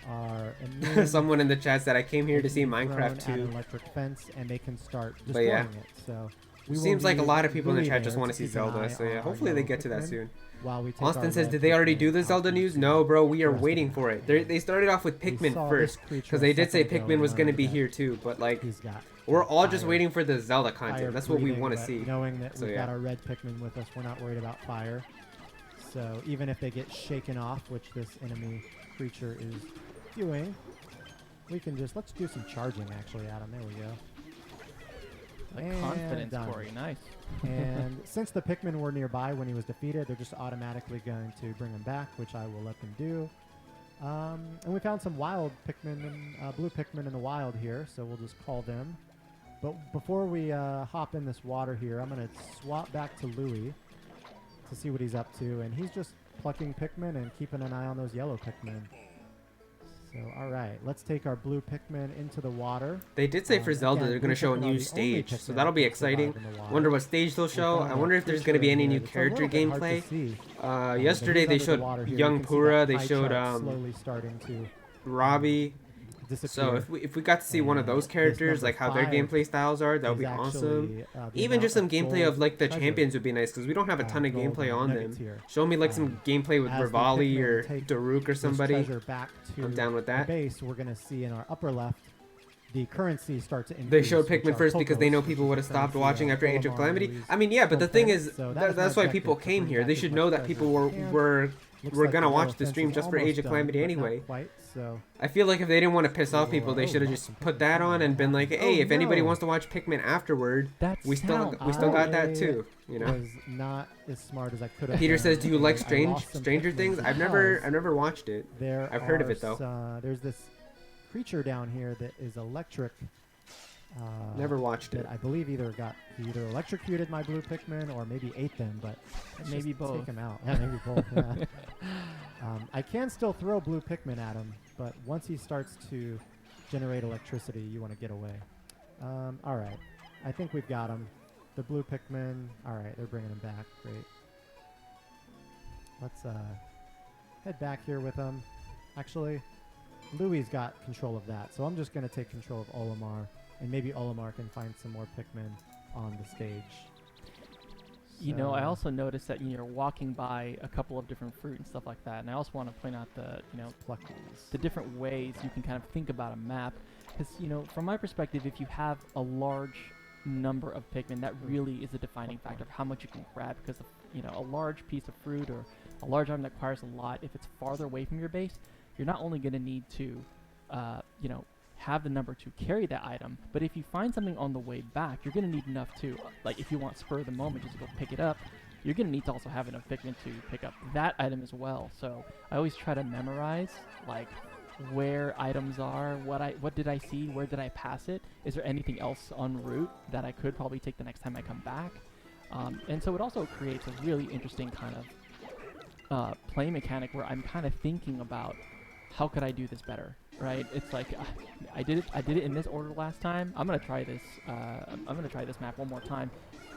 are immune. Someone in the chat said I came here They to see can be thrown Minecraft at an 2. electric fence, and they can start But destroying yeah. it. So we will Seems like a need lot of people in the Louis chat just there want to see keep an Zelda, eye so on yeah, our hopefully they yellow get to that Pikmin soon. while we take Austin our says, red did they already Pikmin do the out Zelda to news? sea. No, bro, we are Rest of waiting it. for it. They started off with We Pikmin saw first, this creature because a they did say second ago Pikmin and was going to learned be that here too, but like, he's got we're all just fire. waiting for the Zelda Fire content. That's what we breathing, want to but see. Knowing that So, we've yeah. got our red Pikmin with us, we're not worried about fire. So even if they get shaken off, which this enemy creature is doing, we can let's do some charging actually, Adam. There we go. The And confidence, done. Corey. Nice. And since the Pikmin were nearby when he was defeated, they're just automatically going to bring him back, which I will let them do. And we found some wild Pikmin, blue Pikmin in the wild here, so we'll just call them. But before we hop in this water here, I'm going to swap back to Louis to see what he's up to. And he's just plucking Pikmin and keeping an eye on those yellow Pikmin. So, all right. right, let's take our blue Pikmin into the water. They did say for Zelda Again, they're going blue to show a Pikmin are new the only stage, so Pikmin that'll be that can survive exciting. in the water. Wonder what stage they'll show. found I a wonder if there's creature going to be in any here new that's a character little bit hard to gameplay. see. Yesterday they But he's under the showed water here. young You can see that Pura, they pie showed chart slowly starting to Robbie. So disappear. if we got to see one of And those this characters, number like how their 5 gameplay styles are, that would is be awesome. actually, the Even just some amount of gameplay of gold like the treasure, champions would be nice because we don't have a ton of gold gameplay on nuggets them. here. Show me like some gameplay with As the Rivali Pikmin or take Daruk or this somebody. treasure back to I'm down with that. the base, we're going to see in our upper left the currency start to increase. They showed which Pikmin are first because they know Pokos, people which would is have stopped currency, watching after Age of Olimar, Calamity. Louise, I mean, yeah, but the thing is, so that is my that's why objective, people to came bring here. back They as should much know that treasure people as we can. were Looks we're like gonna the watch yellow the fence stream is just for almost Age of done, Calamity but not anyway. quite, so I feel like if they didn't want to piss off people, they Oh, should have just put that on and been like, hey, if anybody no. wants to watch Pikmin afterward, That we still sound got that I too, you know. was not as smart as I could have. Peter been, says, "Do you like and I lost some Stranger Pikmin Things?" I've because never watched it. There I've heard of are it, though. There's this creature down here that is electric. Never watched that it. I believe he either electrocuted my blue Pikmin or maybe ate them, but let's Maybe just both. Take him out. Yeah, maybe both. Yeah. I can still throw blue Pikmin at him, but once he starts to generate electricity, you want to get away. All right, I think we've got him. The blue Pikmin. All right, they're bringing him back. Great. Let's head back here with him. Actually, Louis got control of that, so I'm just going to take control of Olimar, and maybe Olimar can find some more Pikmin on the stage. You know, I So- also noticed that you're walking by a couple of different fruit and stuff like that, and I also want to point out Pluck these. the different ways you can kind of think about a map, because from my perspective, if you have a large number of Pikmin, that really is a defining factor of how much you can grab, because a large piece of fruit or a large item that requires a lot, if it's farther away from your base, you're not only going to need to have the number to carry that item, but if you find something on the way back, you're going to need enough to, like if you want spur of the moment just to go pick it up, you're going to need to also have enough Pikmin to pick up that item as well. So I always try to memorize like where items are, what did I see, where did I pass it, is there anything else en route that I could probably take the next time I come back. And so it also creates a really interesting kind of play mechanic where I'm kind of thinking about how could I do this better, right? It's like I did it in this order last time. I'm gonna try this. I'm gonna try this map one more time,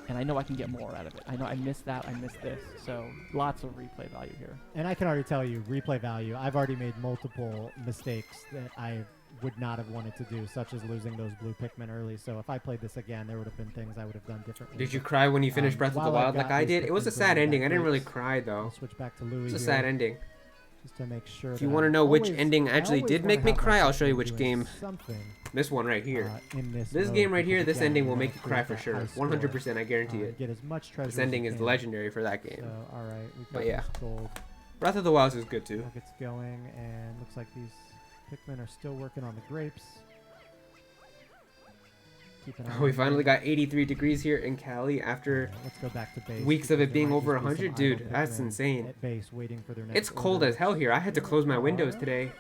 and I know I can get more out of it. I know I missed that. I missed this. So lots of replay value here. And I can already tell you, replay value, I've already made multiple mistakes that I would not have wanted to do, such as losing those blue Pikmin early. So if I played this again, there would have been things I would have done differently. Did you cry when you finished Breath of the while I've Wild like got I these did? It was a Pikmin sad bringing ending. back I didn't really grapes, cry I'll though. switch back to Louis It's a here, sad ending. just to make sure If that you I want to know which always- ending I actually always did wanna make me have cry, I'll myself show you be which doing game. something, This one right here. in this This mode, game right here, because this again, ending we will wanna make you create cry for that sure. high score, 100%, I guarantee it. Get as much treasure. This as ending we is can. legendary for that game. So, all right, we've But got yeah. this gold. Breath of the Wild is good too. Rockets going, and looks like these Pikmin are still working on the grapes. Keep an eye We on finally them. got 83 degrees here in Cali after Let's go back to base. weeks of because it there being might over just be 100. some idle Dude, that's Pikmin insane. At base, waiting for their next It's cold order. as hell here. I had to close my windows today.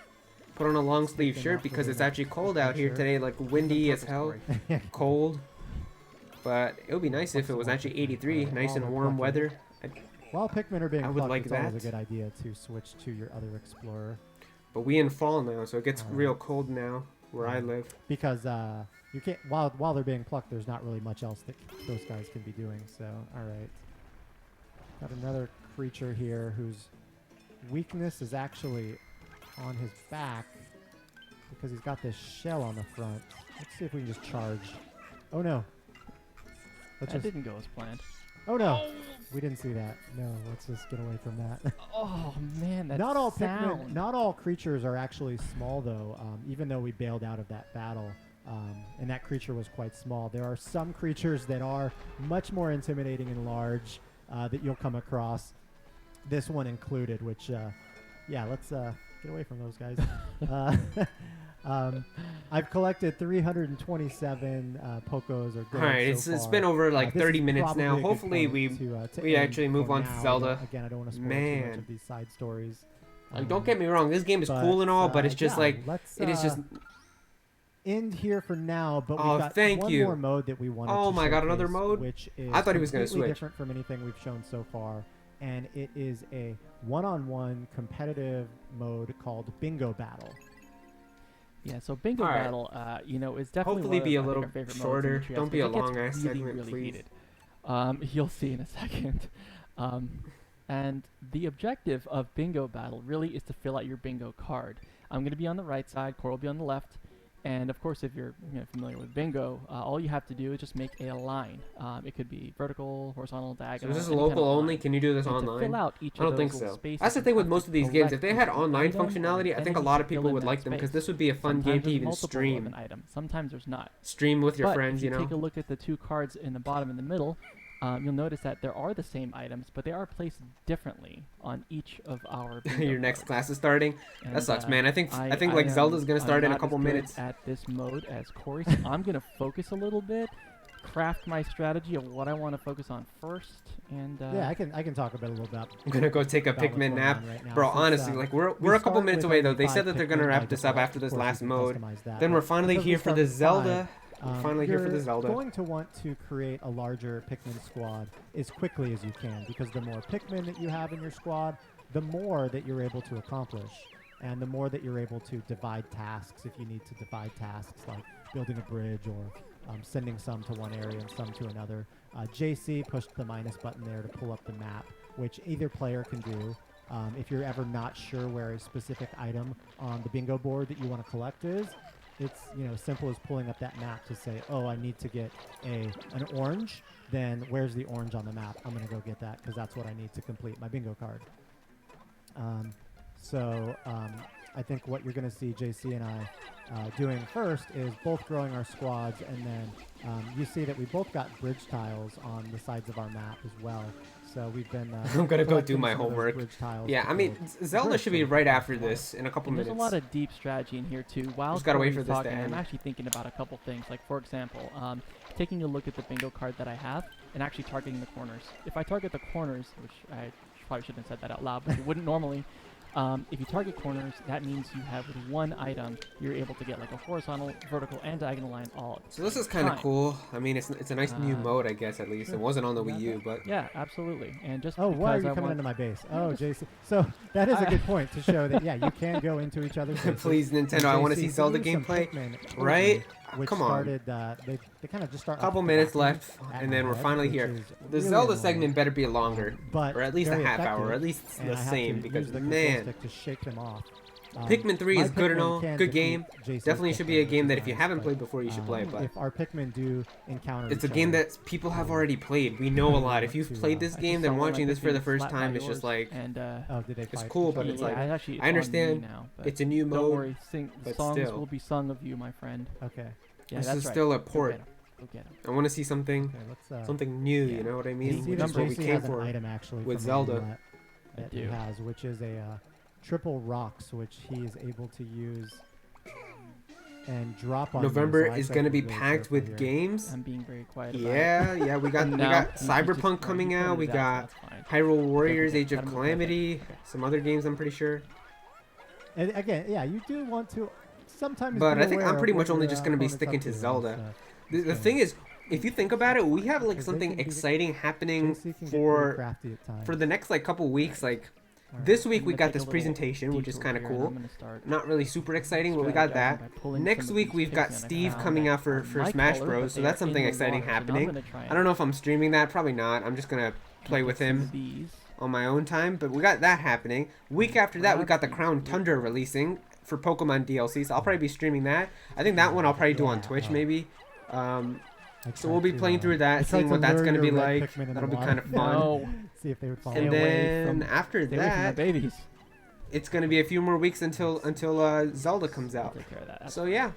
Put on a long sleeve Sticking shirt up for because the it's next actually cold out here picture. today, like windy as hell, cold. But it would be nice if it was Pluck actually some more 83, Pikmin. nice While and they're warm plucking, weather. While Pikmin are being I would plucked, like it's always that. a good idea to switch to your other explorer But we in fall now, so it gets Alright. real cold now where I live. because you can't while they're being plucked. There's not really much else that those guys can be doing. So, all right, got another creature here whose weakness is actually on his back because he's got this shell on the front. Let's see if we can just charge. Oh no! Let's That just. didn't go as planned. Oh no! We didn't see that. No, let's just get away from that. Oh man, that Not all sound. Pikmin, not all creatures are actually small though. Even though we bailed out of that battle, and that creature was quite small, there are some creatures that are much more intimidating and large that you'll come across. This one included, which, yeah, let's get away from those guys. I've collected 327 Pokos or grapes Alright, so it's far. been over like This 30 is minutes probably now. a good Hopefully point we to we end actually move for on to now. Zelda. Again, I don't want to spoil too much Man. of these side stories. Like, don't get me wrong, this game is but, cool and all, but it's just yeah, like let's, it is just. end here for now. But Oh, we've got thank one you. more mode that we wanted. Oh to my God, another showcase, mode? which is I thought he was gonna completely switch. different from anything we've shown so far, and it is a one-on-one competitive mode called Bingo Battle. Yeah, so Bingo All right. Battle, you know, is definitely Hopefully one be a of, I think, little our favorite shorter. modes in the Don't be a Treehouse, 'cause it long-ass gets really, segment, really please. heated. You'll see in a second. And the objective of Bingo Battle really is to fill out your bingo card. I'm going to be on the right side, Core will be on the left. And of course, if you're familiar with bingo, all you have to do is just make a line. It could be vertical, horizontal, So diagonal. is this any kind of local only? line. Can you do this And to online? fill out each I don't of think those little so. spaces, That's the you thing with have most to of these games. If collect they had either an online item or functionality, I think a entity lot to of fill people in would that like them because space. this would be a fun game Sometimes to there's even multiple of stream. an item. Sometimes there's not. Stream with your But friends, if you you know. take a look at the two cards in the bottom and the middle, you'll notice that there are the same items, but they are placed differently on each of our bingo Your next cards. class is starting. That And, sucks, man. I think like am- Zelda's gonna start I'm in a not couple as good minutes. at this mode as Corey, so I'm gonna focus a little bit, craft my strategy of what I want to focus on first, and Yeah, I can talk a little about. I'm gonna go take a about what's Pikmin going nap. on right now. Bro, Since, honestly, like we're we a couple start minutes with away though. only They said 5 that they're gonna Pikmin wrap by this up default. after this Of course, last you can mode. customize that, Then but we're finally because we here for start the with 5, Zelda. We're finally here for the you're Zelda. going to want to create a larger Pikmin squad as quickly as you can, because the more Pikmin that you have in your squad, the more that you're able to accomplish, and the more that you're able to divide tasks if you need to divide tasks like building a bridge or sending some to one area and some to another. JC pushed the minus button there to pull up the map, which either player can do. If you're ever not sure where a specific item on the bingo board that you want to collect is, it's as simple as pulling up that map to say, oh, I need to get an orange. Then where's the orange on the map? I'm going to go get that because that's what I need to complete my bingo card. I think what you're going to see JC and I doing first is both growing our squads, and then you see that we both got bridge tiles on the sides of our map as well. So we've been. I'm gonna go collecting do my some of those homework. bridge tiles Yeah, to I mean, build Zelda bridge should be so we right can after fly. this in a couple and there's minutes. a lot of deep strategy in here too. While Just gotta wait Corey's for this to talking, I'm end. actually thinking about a couple things. Like for example, taking a look at the bingo card that I have and actually targeting the corners. If I target the corners, which I probably shouldn't have said that out loud, but you wouldn't normally. If you target corners, that means you have with one item, you're able to get like a horizontal, vertical, and diagonal line all. So this is kind of time. cool. I mean, it's a nice new mode, I guess, at least. sure. It wasn't on the You Wii got U, but Yeah, absolutely. And just Oh, why are because you I coming want into my base? Yeah, Oh, just- JC. So that is a good point to show that, yeah, you can go into each other's bases. please, Nintendo, I want to see JC, Zelda give me some gameplay. Pikmin Right? early, which Come on. started, they kind of just start Couple off minutes attacking left, at and my then we're head, finally which here. is The really Zelda annoying. segment better be longer, But or at least a very half hour, or at effective, least and the I have same, to because use the man, control stick to shake them off. Pikmin 3 my is good and Pikmin all, can good defeat game. JC's Definitely should be a Pikmin, game which that is if you nice, haven't but, played before, you should play. But if our Pikmin do encounter it's a each game other, that people have already played. We know a lot. If you've to, played this I game, just then saw one of watching my this for the Pikmin first slap by time is yours, just like, and oh, did they it's fight cool, each but other? it's yeah, like, actually, I it's on me understand now, but it's a new don't mode. worry, the but songs still. will be sung of you, my friend. Okay. Yeah, This that's is right. still a Go port. get 'em. Go get 'em. I want to see something, Okay, let's something new. yeah. You know what I You mean? see Which that is what we JC came has an for. item actually with from Zelda. the roulette I that he do. has, which is a triple rocks, which he is able to use and drop on you, November so I is have going to be be really packed careful with here. games. I'm being very quiet about it. Yeah, we got No, you just Cyberpunk right, coming you out. pointed We it got so that's fine. Hyrule Warriors, okay, Age of gotta move Calamity, okay. some other games I'm pretty sure. And again, yeah, you do want to sometimes. But be I think aware I'm of pretty what much only your just going to be opponent's sticking up to in Zelda. this The game. thing is, if you think about it, we have like Because they something can be- exciting happening JC can get pretty for crafty at times. the next like couple weeks. Like Alright. this week I'm we gonna got take a this little presentation, which is detour kind of here, and cool. I'm gonna start Not really super exciting, but we got that. strategizing by pulling Next some of week these we've got Pikmin I Steve found coming that out for are my Smash color, Bros, but so they that's are in something the exciting water, so now I'm happening. gonna try I don't know if I'm streaming that, probably not. I'm just gonna play and with get some him of these. on my own time, but we got that happening. Week after that, we got the Crown Tundra releasing for Pokemon DLC, so I'll probably be streaming that. I think that one I'll probably do on Twitch maybe. So we'll be playing through I that, tried seeing to what that's lure gonna be your red like. Pikmin in the That'll be water. kind of fun. No, See if they would follow. And Stay away then from- after stay away from my that, babies. it's gonna be a few more weeks until Zelda comes I'll out. take care of that. That's So yeah,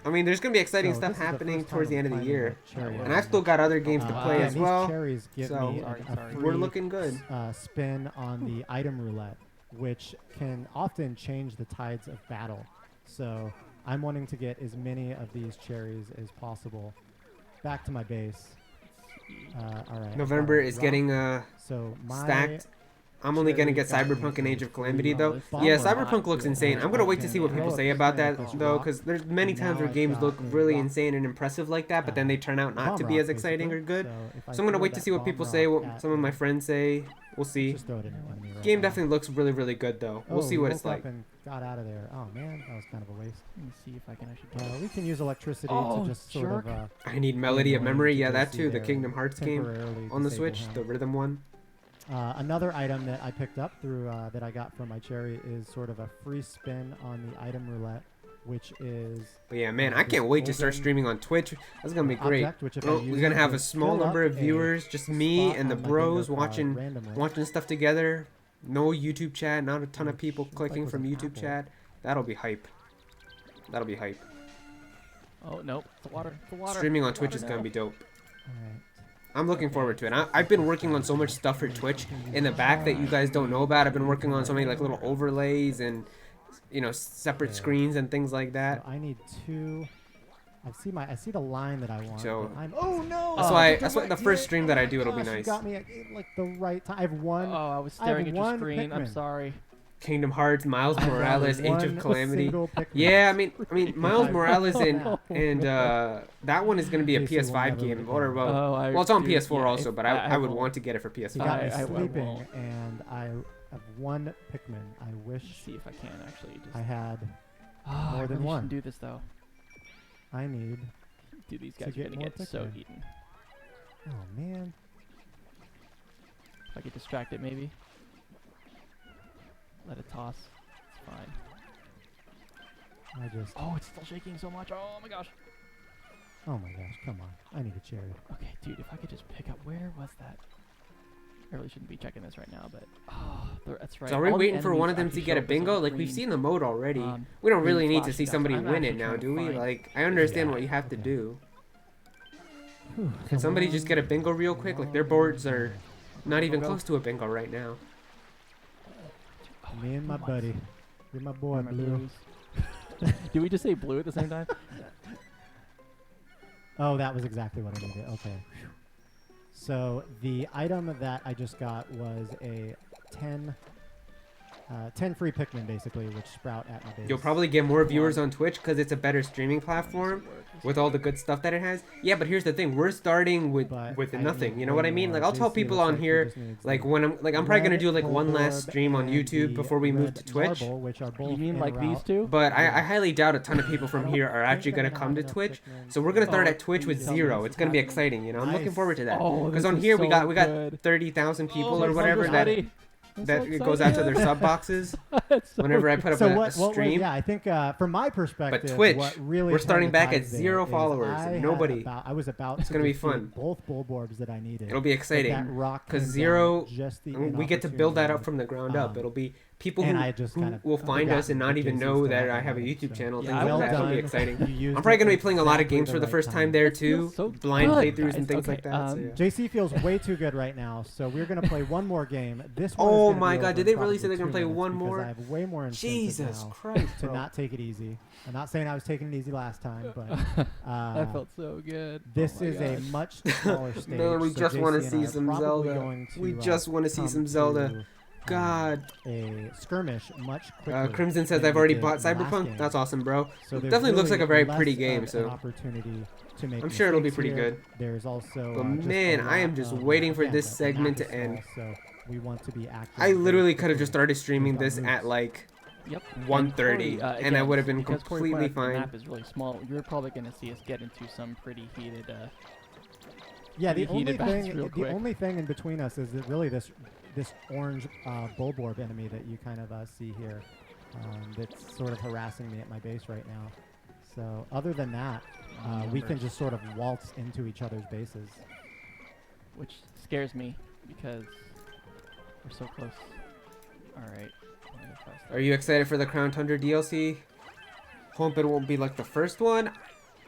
I mean, there's gonna be exciting So stuff this is the happening first towards the time end of I'm the year, finding a cherry And and on I've still got other games to play yeah, as these well. cherries give So, me Sorry, a sorry. We're free, looking good. spin on the item roulette, which can often change the tides of battle. So I'm wanting to get as many of these cherries as possible. Back to my base. All right. November is rock. getting So my stacked. I'm only gonna get cherry got Cyberpunk me and Age of a Calamity free though. bomb Yeah, or Cyberpunk not looks good. insane. I'm gonna wait to see what people say about that though, because there's many and times now where I've games got look a really rock. insane and impressive like that, but then they turn out not to bomb be rock, as exciting or basically. good. if I So I'm gonna throw wait to that see what bomb people say, rock what at some of a my friends say, We'll see. Just throw it in an enemy right Game now. definitely looks really, really good though. We'll see we what it's woke like. up and got out of there. Oh man, that was kind of a waste. Let me see if I can actually get it. We can use electricity Oh, to just sort jerk. of. I need Melody of annoying Memory. to Yeah, that JC too. The there Kingdom and Hearts game temporarily on the disable Switch, him. the rhythm one. Another item that I picked up through that I got from my cherry is sort of a free spin on the item roulette, which is But yeah, man, I this can't wait to start golden streaming on Twitch. That's gonna be great. object, which if I Oh, use we're gonna it, have will a small fill number up of a viewers, just me spot and the on my bros bingo card watching randomly. stuff together. No YouTube chat, not a ton of Which people looks like clicking was from an YouTube apple. chat. That'll be hype. That'll be hype. Oh no, the water, the water. Streaming on the Twitch water is gonna now. be dope. Alright. I'm looking forward to it. I've been working on so much stuff for Twitch in the back that you guys don't know about. I've been working on so many like little overlays and separate Okay. screens and things like that. So I need 2. I see the line that I want. So- but oh no! That's why the first stream that I do, it'll be You nice. got me at like the right time. I have one. Oh, I was I have staring at your one screen. I'm Pikmin. sorry. Kingdom Hearts, Miles I've got Morales, Age of one Calamity. single Pikmin. Yeah, I mean, Miles I Morales and know. that one is gonna be a JC will PS5 never game, look or at well, Oh, well, it's on dude, PS4 yeah, also, if- but I would won't. want to get it for He got PS5. me I sleeping, won't. and I have one Pikmin. I Let's wish see if I can actually just. I had. Oh, more I than really one. shouldn't do this though. I need. Dude, these To guys are get gonna more get so Pikmin. eaten. Oh man. If I get distracted, maybe. Let it toss. It's fine. I just. Oh, it's still shaking so much. Oh my gosh. Oh my gosh! Come on! I need a cherry. Okay, dude, if I could just pick up, where was that? I really shouldn't be checking this right now, but oh, that's right. So are we all the waiting for one enemies of them to actually get show a up as bingo? a Like we've green, seen the mode already. um, We don't green really need to flash see dots. somebody I'm win it actually now, trying to do we? find- Like I understand Yeah, what you have to okay. do. Whew, Can so somebody just get a bingo real quick? Like their boards are not even Go. close to a bingo right now. Oh, Me and my blue buddy. ones. You're my Where boy, are my Blue. blues? Did we just say blue at the same time? Oh, that was exactly what I needed. Okay. Phew. So the item that I just got was a 10 free Pikmin, basically, which sprout at my base. You'll probably get more viewers on Twitch because it's a better streaming platform with all the good stuff that it has. Yeah, but here's the thing: we're starting with But I nothing. need You know way what I mean? more. Like I'll tell JC people looks on like he here, just needs like the when I'm probably gonna red do like one last orb stream on and YouTube the before we move red to Twitch. marble, which are both You mean en like these route. two? But Yeah. I highly doubt a ton of people I from don't here are think actually I'm gonna gonna come have to enough Twitch. Pikmin So we're gonna to- start Oh, at Twitch with please tell me 0. this It's is gonna be happening. exciting, you know. I'm looking Nice. forward to that. Oh, Because this on is here so we got good. 30,000 people Oh, or I'm so whatever that excited. I'm so it goes out to their excited. sub boxes It's so whenever I good. put up So a what? stream. Yeah, I think from my perspective, Twitch, what really we're starting back at ties there 0 is followers, I had nobody. I was about It's to gonna be defeat fun. both bulborbs that I needed. It'll be but exciting. that rock 'Cause came down Zero- at just the We get to build that up inopportune from the ground up. Um, It'll be people and who, I just who kind of will find us and not forgotten even that know JC's that still I have a having it, YouTube so- channel. Yeah, Things I like will that. It'll be done. exciting. You used I'm probably it gonna be playing a lot of exactly games for the right first time time. there That too, feels so blind good, playthroughs guys. and things Okay, like that. So, yeah. JC feels way too good right now, so we're gonna play one more game. This one. Oh is gonna my be God, over did in they really probably say they're gonna 2 play minutes one because more? I have way more incentive Jesus now Christ, to bro. not take it easy. I'm not saying I was taking it easy last time, but That felt so good. this Oh my is a gosh. much smaller stage. Man, we so just want to JC and see I are some probably Zelda. going to, We just want to see come some Zelda. to, God. a skirmish much quicker. Crimson says than I've we already did bought in the last Cyberpunk. game. That's awesome, bro. So there's Definitely looks really like a very less pretty of game, an so opportunity to make I'm sure it'll be mistakes pretty here. good. There's also But just man, a I am lot just of, waiting for again, this the map segment is to end. small, so we want to be active I literally very could have just quickly. started streaming We've got this at moves. like Yep. 1:30, Corey, and I again, would have been because Corey completely pointed out the fine. map is really small. You're probably going to see us get into some pretty heated. Yeah, the pretty heated only battles thing, real the quick. only thing in between us is that really this orange bulborb enemy that you kind of see here, that's sort of harassing me at my base right now. So other than that, we can just sort of waltz into each other's bases. Which scares me because we're so close. All right. Are you excited for the Crown Tundra DLC? Hope it won't be like the first one.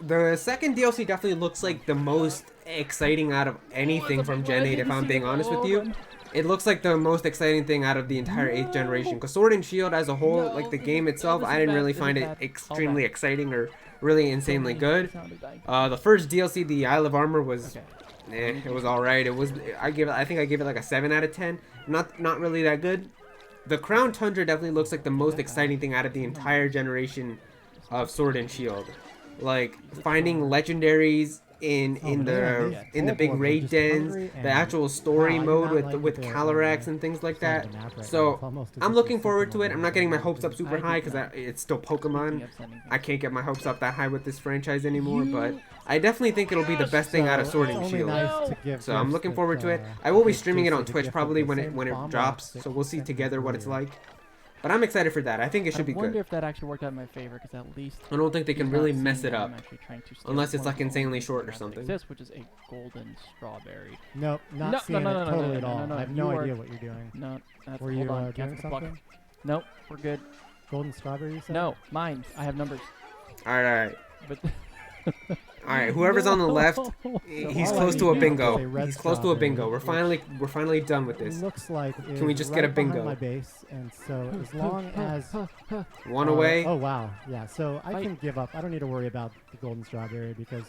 The second DLC definitely looks like the most exciting out of anything from Gen 8, if I'm being honest with you. It looks like the most exciting thing out of the entire 8th generation. Because Sword and Shield as a whole, No, like the this game is- itself, this I is didn't bad, really this is find it bad. All extremely bad. exciting or really insanely good. The first DLC, the Isle of Armor, was Okay. it was alright. I think I gave it like a 7 out of 10. Not really that good. The Crown Tundra definitely looks like the most exciting thing out of the entire generation of Sword and Shield. Like finding legendaries in Oh, man, the these big billboards are raid just dens, hungry the and- actual story Wow, I do mode not like with that they're on Calaracks the and things like side that. of the map right now. It's So almost as I'm if looking there's forward something to it. on I'm the not getting my other hopes up end. super I high did because not. it's still Speaking Pokemon. of sending things I can't get my hopes up that high with this franchise anymore, but You- I definitely think it'll be the best thing out of So, Sword it's and only Shield. nice to give So I'm gifts looking that, forward to it. I I will be give streaming it JC on the Twitch gift of probably the when same it bomb drops. rocks So that we'll you see sent me together what it's earlier. like. But I'm excited for that. I think it I should be wonder good. if that actually worked out in my favor, because at least I don't think they he's can not really seeing mess it that up. I'm actually trying to steal Unless it's, one of like, the only insanely things short that or something. exists, which is a golden strawberry. Nope, not No, seeing no, it no, no, totally no, at no, all. no, no, I have you no are- idea what you're doing. No, that's Were hold you on. doing Cancel the pluck. something? Nope, we're good. Golden strawberry, you said? No, mine. I have numbers. All right. But All right, whoever's on the left, he's all I close need to a now is bingo. a red He's close to a bingo. strawberry, We're finally done with this. Looks like Can we just get a right behind bingo? my base, and so as long as One away. Oh wow, yeah. So I Fight. can give up. I don't need to worry about the golden strawberry because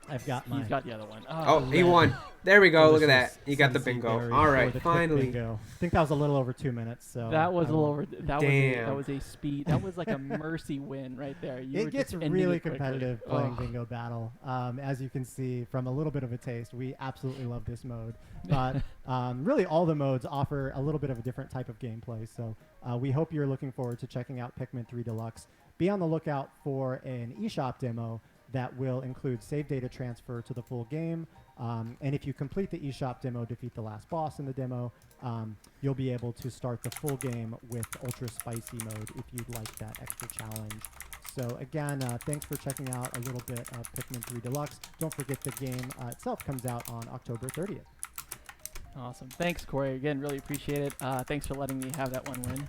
I've got my he's got the other one. Oh, he red won. There we go. Look at that. delicious You got the sunseed bingo. berry All for right, the quick finally. bingo. I think that was a little over 2 minutes. So that was I a little will- over. That Damn. was a speed. That was like a mercy win right there. You were It gets just ending really it quickly. competitive playing Ugh. bingo battle. As you can see from a little bit of a taste, we absolutely love this mode. But really, all the modes offer a little bit of a different type of gameplay. So we hope you're looking forward to checking out Pikmin 3 Deluxe. Be on the lookout for an eShop demo that will include save data transfer to the full game. And if you complete the eShop demo, defeat the last boss in the demo, you'll be able to start the full game with Ultra Spicy mode if you'd like that extra challenge. So again, thanks for checking out a little bit of Pikmin 3 Deluxe. Don't forget the game itself comes out on October 30th. Awesome. Thanks, Corey. Again, really appreciate it. Thanks for letting me have that one win,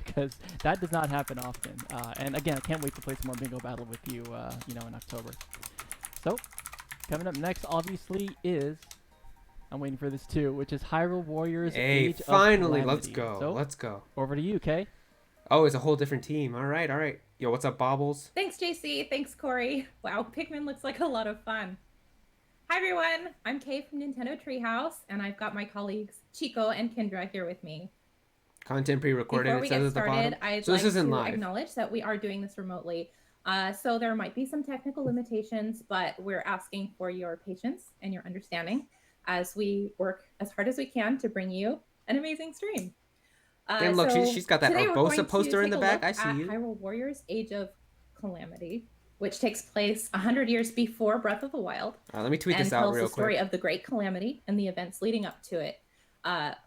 because that does not happen often. And again, I can't wait to play some more bingo battle with you, in October. So, coming up next, obviously, is I'm waiting for this too, which is Hyrule Warriors Hey, Age finally, of let's Calamity. go. So, Let's go. over to you, Kay. Oh, it's a whole different team. All right, all right. Yo, what's up, Bobbles? Thanks, JC. Thanks, Corey. Wow, Pikmin looks like a lot of fun. Hi, everyone. I'm Kay from Nintendo Treehouse, and I've got my colleagues Chico and Kendra here with me. Content pre-recorded. Before It we says get at the bottom. started, I'd So this like isn't to live. acknowledge that we are doing this remotely. So there might be some technical limitations, but we're asking for your patience and your understanding as we work as hard as we can to bring you an amazing stream. Damn, look, so she's got that today we're Urbosa going to poster in take the a back. look I see at you. Hyrule Warriors Age of Calamity, which takes place 100 years before Breath of the Wild. Let me tweet and this out tells real the story quick. of the Great Calamity and the events leading up to it,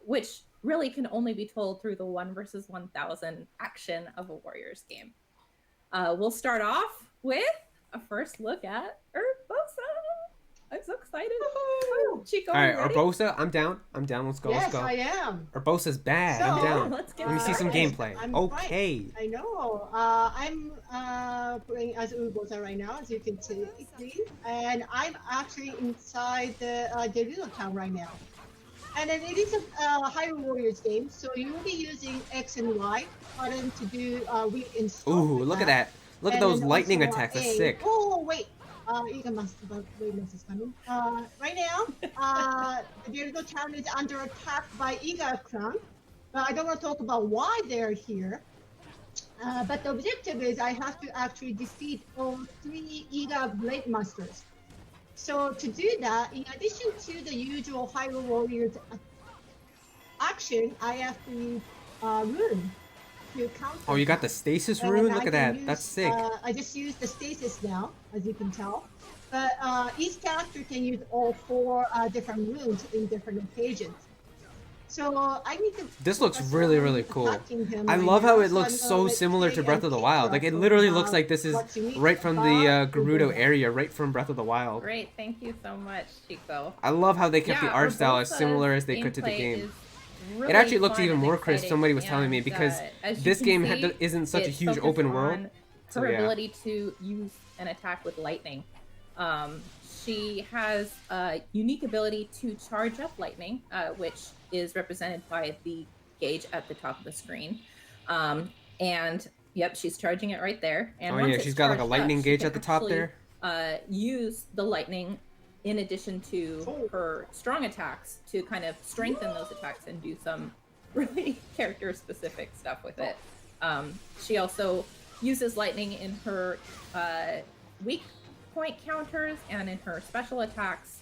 which really can only be told through the 1 versus 1,000 action of a Warriors game. We'll start off with a first look at Urbosa. I'm so excited. Woo! Chico, All right, you ready? Urbosa, I'm down. I'm down. Let's go. Yes, Let's go. I am. Urbosa's bad. I'm So, down. Let's get Let me see some started. gameplay. I'm Okay. I know. I'm playing as Urbosa right now, as you can see, and I'm actually inside the Hyrule town right now. And then it is a Hyrule Warriors game, so you will be using X and Y button to do weak and strong Ooh, look at attack. that. Look at And those then lightning also, attacks. That's A. sick. Oh wait, Iga Waymas is coming. Right now, the Hyrule town is under attack by Iga clan. But I don't want to talk about why they're here. But the objective is I have to actually defeat all 3 Iga Blade Masters. So to do that, in addition to the usual Hyrule Warriors action, I have to use rune to counter. Oh, you got the that. stasis And rune? I Look at can that. That's use, sick. I just used the stasis now, as you can tell. But each character can use all 4 different runes in different occasions. So I need to. This looks focus really, on really cool. attacking him I right love now, how it so looks I'm so gonna let similar Kay to Breath and of the Kate Wild. Like, it talk literally about looks like this is what's unique right from the about Gerudo Urbosa. area, right from Breath of the Wild. Great, thank you so much, Chico. I love how they kept the Yeah, art style as Urbosa's similar as they could to the gameplay game. is It really actually looks fun even and more crisp, exciting, somebody was telling me, and, because as you this can game see, isn't such a it's huge focused open world. on So, her yeah. ability to use an attack with lightning. She has a unique ability to charge up lightning, which is represented by the gauge at the top of the screen. And yep, she's charging it right there. And Oh, once yeah, it's she's got like a charged lightning up, she gauge can at the top actually, there. Use the lightning in addition to Oh. her strong attacks to kind of strengthen those attacks and do some really character specific stuff with it. She also uses lightning in her weak point counters and in her special attacks.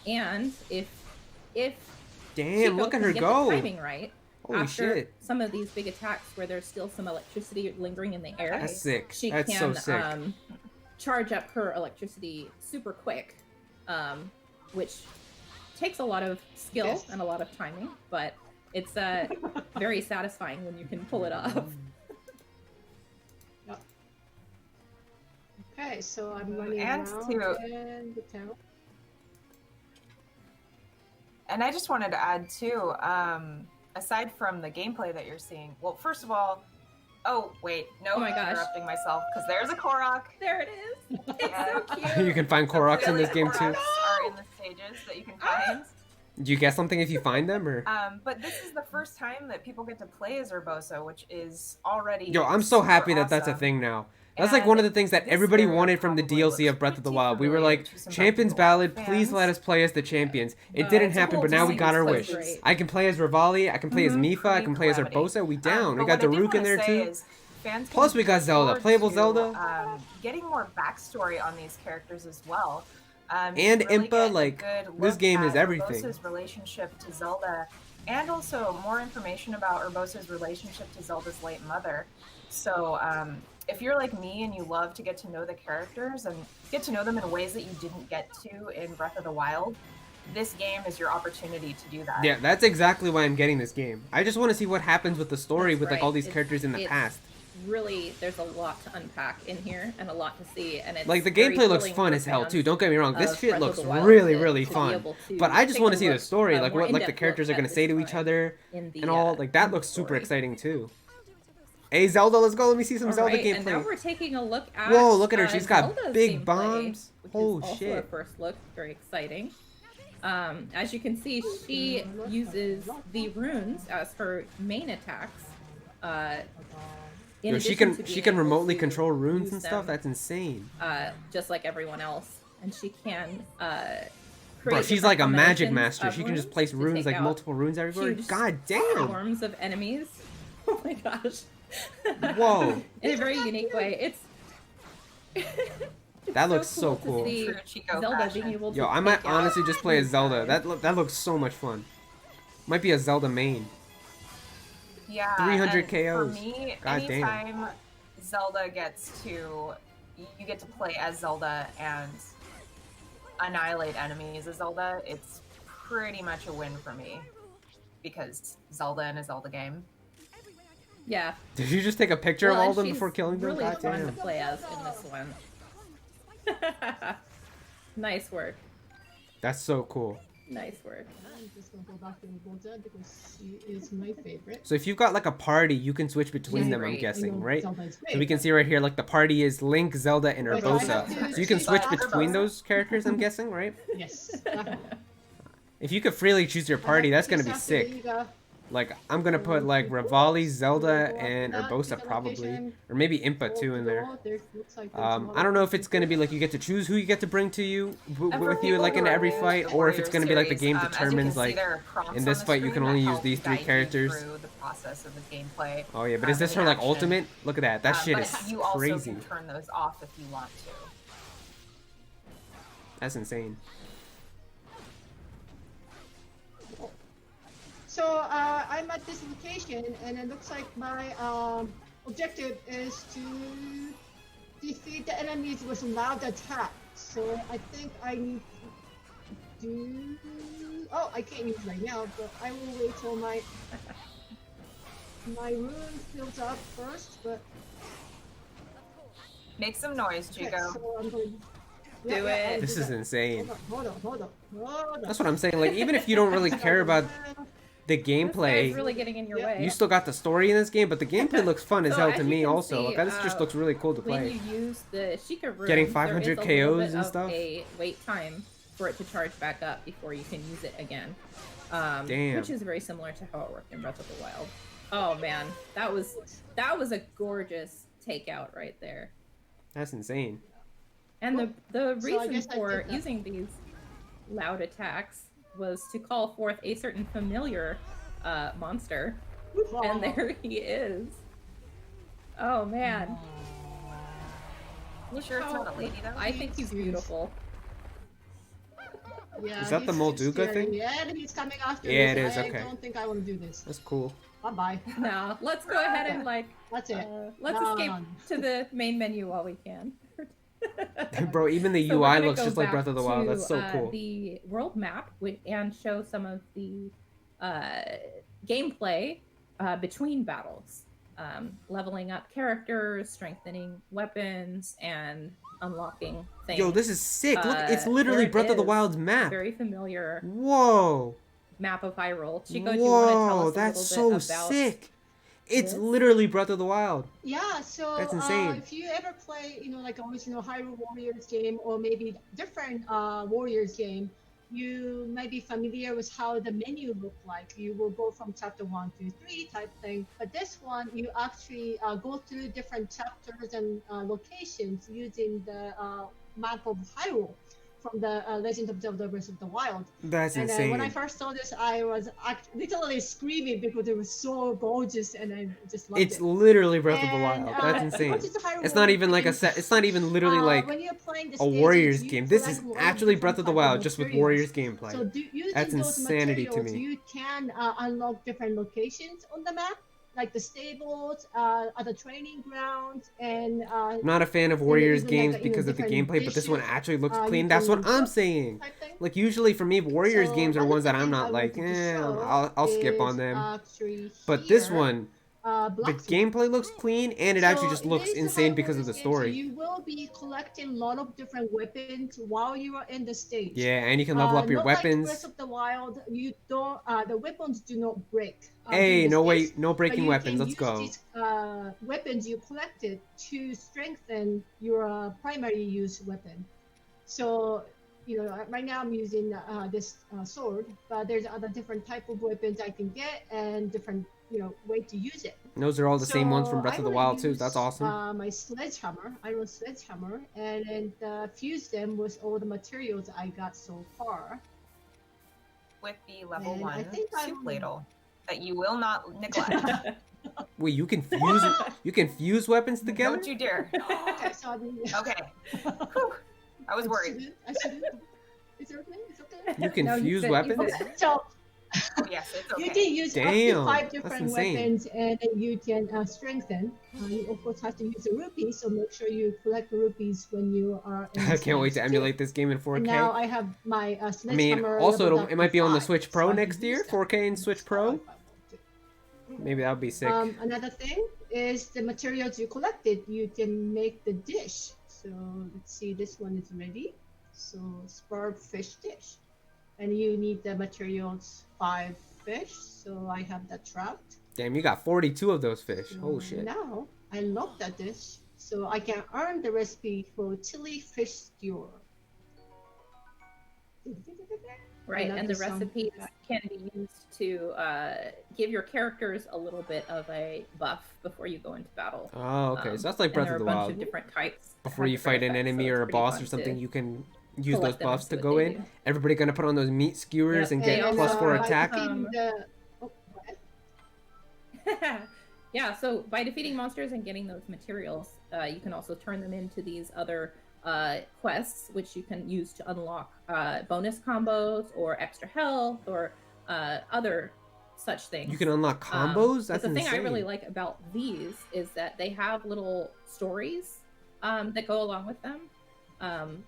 And if Damn, Chico look at can her get go. the timing right, Holy after shit. some of these big attacks where there's still some electricity lingering in the air, That's sick. she That's so can sick. charge up her electricity super quick, which takes a lot of skill Yes. and a lot of timing, but it's very satisfying when you can pull it off. Okay, so I'm running And around to- in the town. And I just wanted to add too, aside from the gameplay that you're seeing, well, first of all, oh wait, no, Oh my gosh. interrupting myself because there's a Korok. There it is. It's so cute. You can find Koroks in this game too. Koroks are in the stages that you can find. Do you get something if you find them, or? But this is the first time that people get to play as Urbosa, which is already. Yo, I'm so super happy that that's a awesome. thing now. That's like one of the things that this everybody area wanted from the probably DLC looks of Breath of the pretty Wild. We were familiar like, to some Champions Breath of the Wild Ballad, please fans. let us play as the champions. It No, didn't it's happen, cool but to now see we got these our wish. places. I can play as Rivali, I can play as Mhm. Mipha, I can play as Calamity. Urbosa. We down. But We got what I did Daruk in wanna there say too. is fans can Plus we got look Zelda. forward Playable to, Zelda. Getting more backstory on these characters as well. And you really Impa, get a like, good this look game is at everything. Urbosa's relationship to Zelda, and also more information about Urbosa's relationship to Zelda's late mother. So if you're like me and you love to get to know the characters and get to know them in ways that you didn't get to in Breath of the Wild, this game is your opportunity to do that. Yeah, that's exactly why I'm getting this game. I just want to see what happens with the story That's with like right. all these It's- characters in the it's past. Really, there's a lot to unpack in here and a lot to see, and it's Like the very gameplay looks thrilling fun for as hell fans too. Don't get me wrong. This of shit Breath of looks the Wild really, to really be fun. able to But I just take want a to see the look, story, a like more what like the in-depth characters are look gonna at say to this each time other in the, and all. Like that in looks the super story. exciting too. Hey Zelda, let's go. Let me see some Zelda Alright, and now gameplay. we're taking a look at Whoa, look at her. She's got Zelda's big gameplay, bombs. which Oh, is also shit. a first look, very exciting. As you can see, she uses the runes as her main attacks. In Yo, she addition can to she being can able remotely to control runes use and stuff. them, That's insane. just like everyone else, and she can Bro, create she's different like a magic combinations master. of She can just runes place to runes take like out multiple runes everywhere. huge God damn. swarms of enemies. Oh my gosh! Whoa. In a very unique way, it's. That looks so to cool. see True Chico Zelda fashion. being able to Yo, I might take out honestly just play as these Zelda. guys. That looks so much fun. Might be a Zelda main. Yeah, 300 and KOs. For me, God damn. anytime Zelda gets to, you get to play as Zelda and annihilate enemies as Zelda, it's pretty much a win for me. Because Zelda in a Zelda game. Yeah. Did you just take a picture Well, of all and of them she's before killing them? really God fun to damn. play as in this one. Nice work. That's so cool. Nice work. I'm just gonna go back to Urbosa because she is my favorite. So if you've got like a party, you can switch between She's them, I'm great. guessing, I know right? Zelda is great, So we can but- see right here, like the party is Link, Zelda, and Wait, I Urbosa. have to So you can choose switch Urbosa. between those characters, I'm guessing, right? Yes, definitely. If you could freely choose your party, that's gonna be sick. Like, I'm gonna put like Rivali, Zelda, and Urbosa probably, or maybe Impa too in there. I don't know if it's gonna be like you get to choose who you get to bring to you with you like in every fight, or if it's gonna be like the game determines like in this fight you can only use these 3 characters. The process of the gameplay. Oh yeah, but is this her like ultimate? Look at that. That shit but is you also crazy. can turn those off if you want to. That's insane. So I'm at this location, and it looks like my objective is to defeat the enemies with loud attacks. So I think I need to do. Oh, I can't use it right now, but I will wait till my rune fills up first. But Make some noise, okay, Chico. so I'm going. Do it. I'll This do is that. insane. Hold on. That's what I'm saying. Like even if you don't really care about the This guy's gameplay, really getting in your Yeah. way. you still got the story in this game, but the gameplay looks fun as So hell as to you me can also. see, Like, this just looks really cool to When play. you use the Sheikah rune, Getting there 500 is a little KOs bit and of stuff? a wait time for it to charge back up before you can use it again. Damn. Which is very similar to how it worked in Breath of the Wild. Oh man, that was a gorgeous takeout right there. That's insane. And the So I reason guess I for did that. using these loud attacks was to call forth a certain familiar monster. And there he is. Oh man. Look sure it's how- not a lady, though? I think he's Huge. beautiful. Yeah, Is that the he's Molduga scaring thing? me. And he's coming after Yeah, me. it is, I okay. don't think I want to do this. That's cool. Bye-bye. No, let's go ahead and like That's it. let's escape Done. to the main menu while we can. Bro, even the So we're UI gonna looks go just like back Breath of the Wild. to, That's so cool. The world map and show some of the gameplay between battles, leveling up characters, strengthening weapons, and unlocking things. Yo, this is sick. Look, it's literally there it Breath of the is. Wild's map. Very familiar Whoa. map of Hyrule. Chico, do you want to tell Whoa, us that's a so little bit about sick. It's this? literally Breath of the Wild. Yeah, so That's insane. if you ever play, like original Hyrule Warriors game or maybe different Warriors game, you might be familiar with how the menu look like. You will go from chapter 1 to 3 type thing. But this one, you actually go through different chapters and locations using the map of Hyrule from the Legend of Zelda Breath of the Wild. That's And insane. when I first saw this, I was literally screaming because it was so gorgeous, and I just loved It's it. literally Breath of the And, Wild. That's insane. because it's a It's not Hyrule even like a game, set. It's not even literally like when you're playing the a stages, Warriors you game. This is collect a lot of actually different Breath of the type Wild, just with materials. Warriors gameplay. So using That's those insanity to materials, me. you can unlock different locations on the map, like the stables, other training grounds, and I'm not a fan of Warriors even like games a, because of the different gameplay, but this one dishes, actually looks you clean. That's what can I'm cook saying. type thing. Like usually for me, Warriors So games are other ones that I'm thing not I like, wanted to show I'll skip on is them. actually But this here, one, the blacksmith. gameplay looks clean and it actually just looks this is insane how because of the Warriors games, story. You will be collecting a lot of different weapons while you are in the stage. Yeah, and you can level up your not Like weapons. Breath of the Wild, you don't. The weapons do not break. Hey, during no the wait, stage, no but breaking you weapons. can Let's use go. These weapons you collected to strengthen your primary use weapon. So, right now I'm using this sword, but there's other different type of weapons I can get and different, way to use it. And those are all the same ones from Breath of the I Wild will too. use, That's awesome. my sledgehammer, iron sledgehammer, and fuse them with all the materials I got so far. With the level And I 1 think soup I'm- ladle that you will not neglect. Wait, you can fuse weapons together? Don't you dare. Okay, so Okay. Whew. I was worried. I shouldn't. Is it okay? It's okay. You can No, you fuse said- you weapons? said- So Yes, it's you okay. can use up to Damn, 5 that's different insane. weapons, and then you can strengthen. You of course have to use the rupees, so make sure you collect the rupees when you are. In I can't wait to stage emulate 2. this game in And now 4K. I have my I mean, sledgehammer. also leveled up it might be on the to 5, Switch Pro so I can next year, use that. 4K and Switch Pro. If I want to. Maybe that would be sick. Another thing is the materials you collected. You can make the dish. So let's see, this one is ready. So spurred fish dish, and you need the materials 5 fish. So I have that trout. Damn, you got 42 of those fish. So Oh shit. Now I love that dish, so I can earn the recipe for chili fish stew. Right, That and the is something recipes that- can be used to give your characters a little bit of a buff before you go into battle. Oh, okay. So that's like And Breath there of are the a bunch Wild. of different types. that Before have you different fight an effects, so enemy it's or a pretty boss fun or something, to you can use those collect them and buffs see to what go they in. do. Everybody gonna put on those meat skewers Yep, and they get also plus 4 have, attack. Oh, go ahead. Yeah, so by defeating monsters and getting those materials, you can also turn them into these other quests, which you can use to unlock bonus combos or extra health or other such things. You can unlock combos? But That's the thing insane. I really like about these is that they have little stories that go along with them.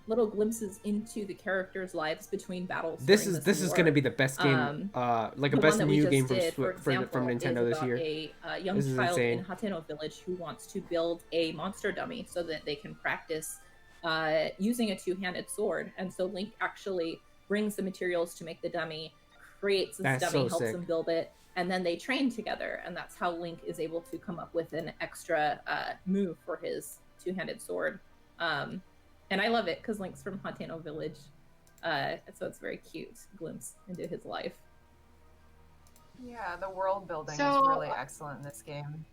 Little glimpses into the characters' lives between battles. This during is this is war. gonna be the best game, like a The best one that we new just game did, for from example, Nintendo is this about year. a young This is child in insane. Hateno Village who wants to build a monster dummy so that they can practice using a two-handed sword. And so Link actually brings the materials to make the dummy, creates this That's dummy, so helps sick. them build it, and then they train together. And that's how Link is able to come up with an extra move for his two-handed sword. And I love it because Link's from Hateno Village. So it's a very cute glimpse into his life. Yeah, the world building So- is really excellent in this game.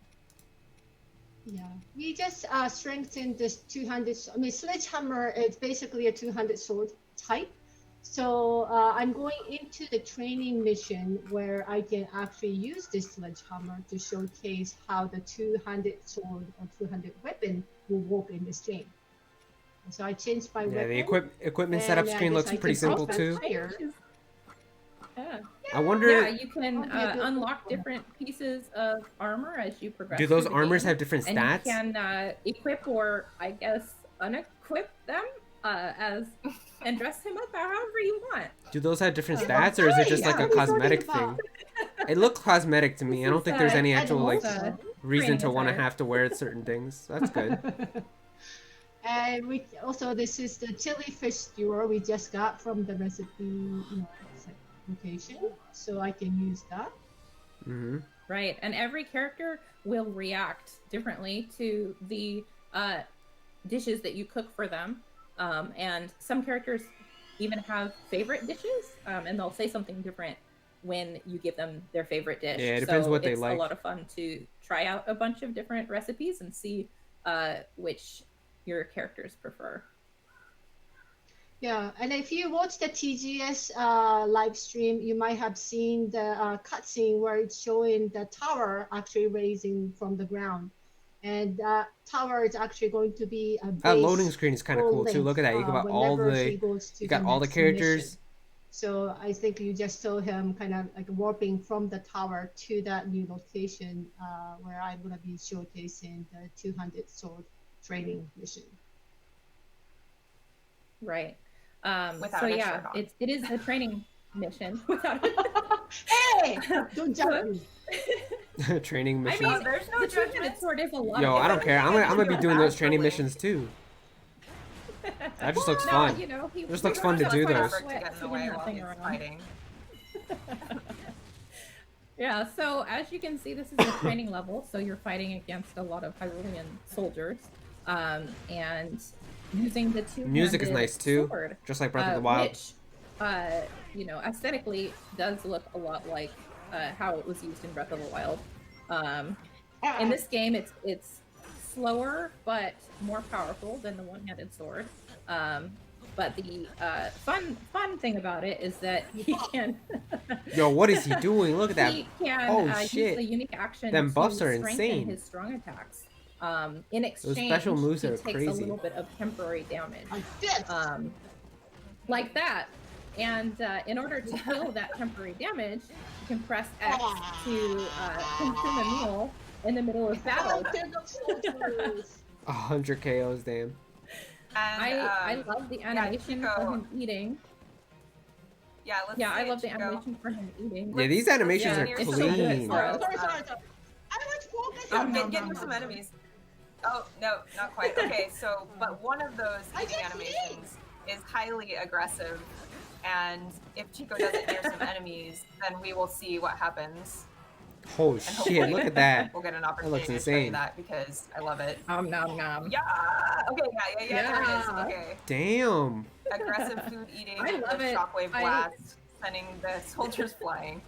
Yeah, we just strengthened this 200. I mean, sledgehammer is basically a 200 sword type. So I'm going into the training mission where I can actually use this sledgehammer to showcase how the 200 sword or 200 weapon will work in this game. So I changed my Yeah, the weapon. equipment And setup I screen guess looks I pretty can simple spend too. fire. Yeah. I wonder, Yeah, you can I'll be a good unlock one. different pieces of armor as you progress. do those through the armors game, have different and stats? you can equip or, I guess, unequip them as and dress him up however you want. Do those have different Oh, stats, or is it just yeah. like a What are you talking cosmetic thing? about? It looked cosmetic to me. This I don't is, think there's any and actual like also- reason to training want to attire. have to wear certain things. That's good. And we also, this is the chili fish skewer we just got from the recipe location, so I can use that. Mm-hmm. Right, and every character will react differently to the dishes that you cook for them. And some characters even have favorite dishes, and they'll say something different when you give them their favorite dish. Yeah, it depends so what they it's like. a lot of fun to try out a bunch of different recipes and see which your characters prefer. Yeah, and if you watch the TGS live stream, you might have seen the cutscene where it's showing the tower actually raising from the ground. And that tower is actually going to be a base That loading screen is kind of cool too. Look at that. You got all whenever the he goes to you got all the next characters. mission. So I think you just saw him kind of like warping from the tower to that new location where I'm going to be showcasing the 200 sword training mission. Right. Without so a yeah, shirt on. it is a training mission without Hey, don't judge me. Training I missions. mean, Oh, there's no the judgment. two-handed sword is a lot. Yo, of I don't care. I'm gonna be doing those training Naturally. missions too. That just looks No, fun. you know, he Just looks he fun to runs do out of those. Effort to sweat get in the swinging way that while thing he's around. fighting. Yeah, so as you can see, this is a training level, so you're fighting against a lot of Hyrulean soldiers, and using the two-handed Music is nice too, sword, just like Breath of the Wild. which, you know, aesthetically does look a lot like how it was used in Breath of the Wild. In this game, it's slower but more powerful than the one-handed sword. But the fun thing about it is that he can. Yo, what is he doing? Look at that. He can Oh, use shit. the unique action Them to buffs are strengthen insane. his strong attacks. In exchange, special moves he are takes crazy. a little bit of temporary damage, Like this. like that. And in order to heal that temporary damage, you can press X to consume a meal in the middle of battle. Soldiers. 100 KOs, damn. And, I love the animation Chico- for him eating. Yeah, let's Yeah, see I it, love the Chico. animation for him eating. Yeah, these animations Yeah, are it's so good clean. for us. Sorry. I was focused Oh, on get him some enemies. Oh, no, not quite. Okay, so, but one of those I eating just animations is highly aggressive, and if Chico doesn't hear some enemies, then we will see what happens. Oh And shit, hopefully look at that. We'll get an looks opportunity to show you insane. that because I love it. Nom nom nom. Yeah! Okay, yeah, there it is. Yeah. Okay. Damn. Aggressive food eating, I love the it. shockwave I- blast, sending the soldiers flying.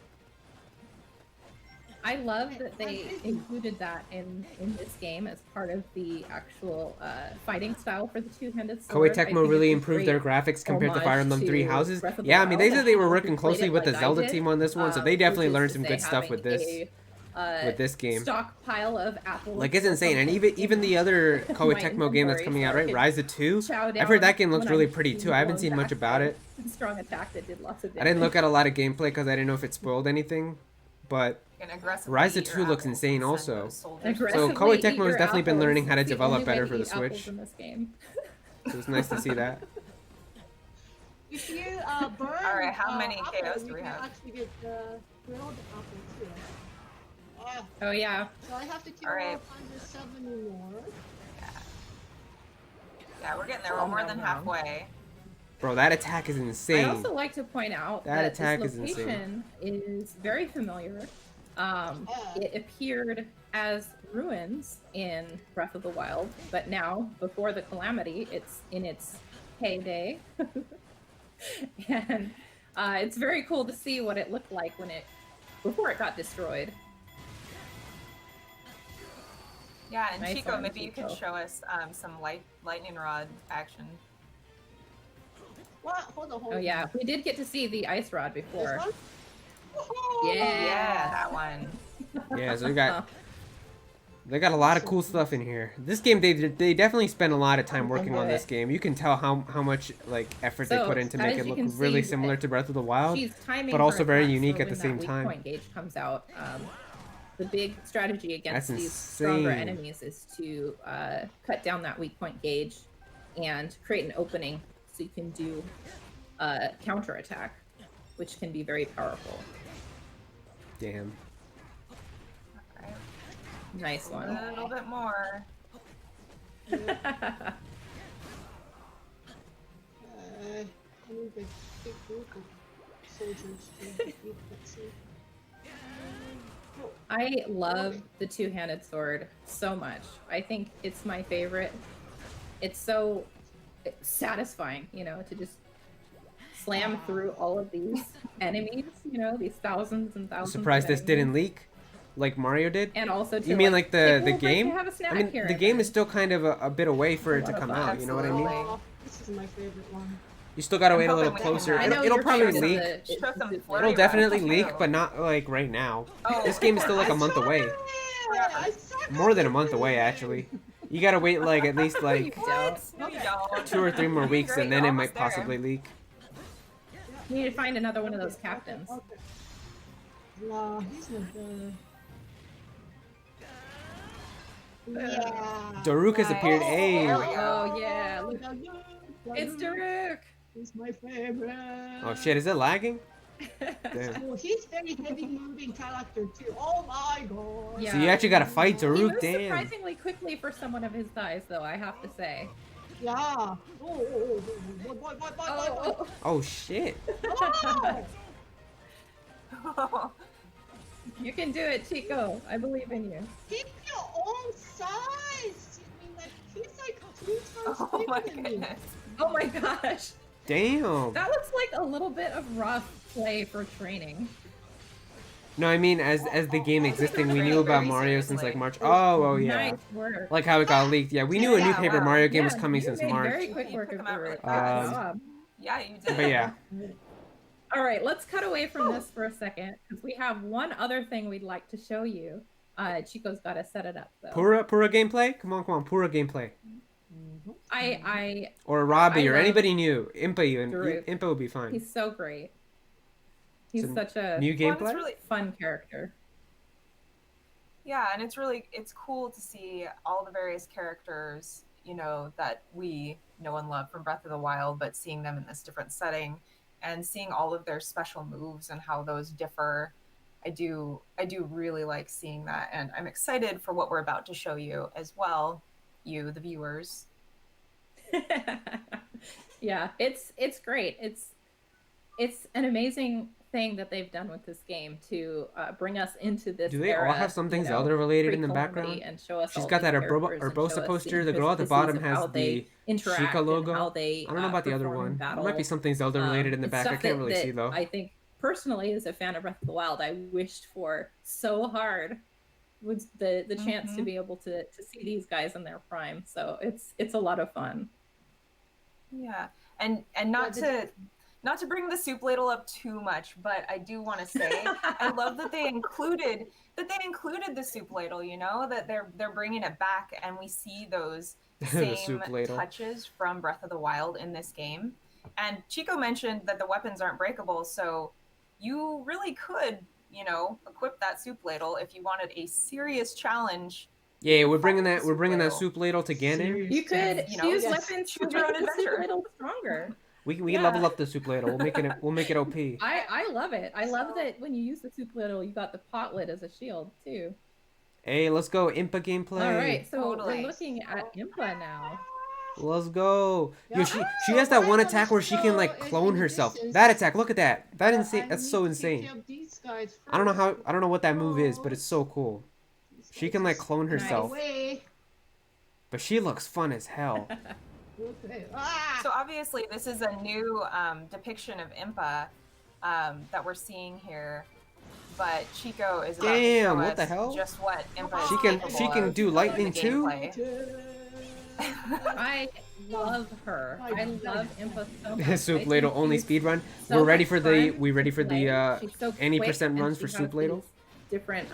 I love that they included that in this game as part of the actual fighting style for the two-handed Koei sword. I Tecmo think really it's a improved their great graphics compared to homage Fire Emblem 3 to Houses. Breath of the Yeah, I mean, they Wild, said they were and working people who closely played with it the like I Zelda did, team on this one, so they definitely which is learned to some say good stuff with having this. a, with this game. stockpile of apples. Like, it's or insane. And something even the other in Koei my Tecmo game that's inventory coming so out, I right? could Rise of 2. chow I've heard that down game looks when really I'm pretty being too. I haven't blown seen much back about by it. a strong attack that did lots of I didn't damage. look at a lot of gameplay because I didn't know if it spoiled anything. But You can aggressively Rise of eat 2 your looks apples insane and send also. those soldiers Aggressively Koei eat Tecmo has your definitely been apples. learning how to It's the develop only way better to for the eat apples Switch. in this game. It was nice to see that. If you burn Alright, how many apple, KOs do you we can have? actually get the grilled apple too. Oh yeah. So I have to kill Alright. 170 more. Yeah, we're getting there. Oh, We're more no, than no. halfway. Bro, that attack is I'd insane. also like to point out That that attack this is insane. location is very familiar. It appeared as ruins in Breath of the Wild, but now, before the Calamity, it's in its heyday. And it's very cool to see what it looked like before it got destroyed. Yeah, and Nice Chico, one, maybe you can Chico. show us some lightning rod action. What? Hold on. Oh yeah, we did get to see the ice rod This before. one? Woohoo! Yeah. Yeah, that one. Yeah, so we got They got a lot of cool stuff in here. This game, they definitely spent a lot of time working on this game. You can tell how much like effort they So, put in to make as it you look can really see, similar to Breath of the Wild. She's timing but also her very attacks unique for at the when same that weak time. point gauge comes out. The big strategy against That's these stronger insane. enemies is to cut down that weak point gauge and create an opening so you can do counter attack, which can be very powerful. Damn. Alright, Nice one. a little bit more. I need a big group of soldiers to defeat that scene. I love the two-handed sword so much. I think it's my favorite. It's so satisfying, you know, to just slam through all of these enemies, you know, these thousands and I'm thousands. surprised of this enemies. didn't leak, like Mario did. And also, to You mean like the "We'll break to game? have a snack I mean, here the and game there." is still kind of a bit away for it to lot of come fun. out. You know what I mean? Absolutely. Oh, this is my favorite one. You still gotta I'm wait a little hoping we can closer. I have- know It'll your probably choice is leak. the- Show some it's- flurry It'll definitely rounds, leak, too. but not like right now. Oh. This game is still like a month away. I suck More at than a this month away, game. actually. You gotta wait like at least like What? No, you don't. 2 or 3 more You're weeks, great, and then you're it might almost there. possibly leak. You need to find another one of those captains. Okay. Nah, he's not the. Yeah. Daruk has appeared. Nice. Hey. There we go. Oh yeah, look, it's Daruk. He's my favorite. Oh shit! Is it lagging? Damn. Oh, he's very heavy moving character too. Oh my god. Yeah. So you actually gotta fight He Daruk. moves Damn. surprisingly quickly for someone of his size, though, I have to say. Yeah. Oh, what? Oh, Oh shit. Oh, you can do it, Chico. I believe in you. keep your own size. I mean, like, he's like 2 times Oh my bigger than me. goodness. Oh my gosh. Damn. That looks like a little bit of rough play for training. No, I mean as the game existing, we knew about Very Mario since seriously. like March. Oh yeah. Nice work. Like how it got leaked. Yeah, we knew a new Yeah, Paper wow. Mario game was Yeah, coming you since made March. Very quick You work took of them out really Daruk. fast. Good job. Yeah, you did. But yeah. All right, let's cut away from this for a second because we have one other thing we'd like to show you. Chico's got to set it up though. Pura gameplay? Come on, Pura gameplay. I Or Robbie I or love anybody new. Impa even. Daruk. Impa would be fine. he's so great. He's So, such a New Well, and gameplay? it's really, fun character. yeah, and it's cool to see all the various characters, you know, that we know and love from Breath of the Wild, but seeing them in this different setting and seeing all of their special moves and how those differ. I do really like seeing that, and I'm excited for what we're about to show you as well, you the viewers. Yeah, it's great. It's an amazing thing that they've done with this game to bring us into this. Do they all era, have something you know, Zelda related in the pre-Calamity, background? and show us She's all got these that characters and Urbosa show us poster. The girl at the intricacies bottom of has how they the interact Sheikah logo. and how they, I don't know about the other perform in one. battle. There might be something Zelda related in the It's back. I stuff can't that- really see that though. I think personally, as a fan of Breath of the Wild, I wished for so hard was the chance to Mhm. be able to see these guys in their prime. So it's a lot of fun. Yeah, and not to bring the soup ladle up too much, but I do want to say I love that they included the soup ladle. You know, that they're bringing it back, and we see those The same soup ladle. touches from Breath of the Wild in this game. And Chico mentioned that the weapons aren't breakable, so you really could, you know, equip that soup ladle if you wanted a serious challenge. Yeah, we're bringing that ladle. soup ladle to Ganon. Serious You could challenge. You know, use yes. weapons to Choose your make own the soup adventure. ladle stronger. We Yeah. level up the soup ladle. We'll make it OP. I love it. I love that when you use the soup ladle, you got the pot lid as a shield too. Hey, let's go Impa gameplay. All right, so Totally. we're looking at Impa now. Let's go. Yo, Yeah. she has that one Right on attack the where she can like show, clone in herself. addition- That attack, look at that. That I insane. That's so need to take insane. care of these guys I don't know first. I don't know what that move is, but it's so cool. She can like clone Nice. herself, Away. but she looks fun as hell. Okay. Ah! So obviously, this is a new depiction of Impa that we're seeing here. But Chico is about to Damn, show what us the hell? just what Impa is She capable can of do in lightning the too? gameplay. I love her. I love Impa so much. I Soup think ladle only she's speed run. so We're ready much for the fun we ready for to play. the She's so any quick, percent and runs she for has soup ladle. these different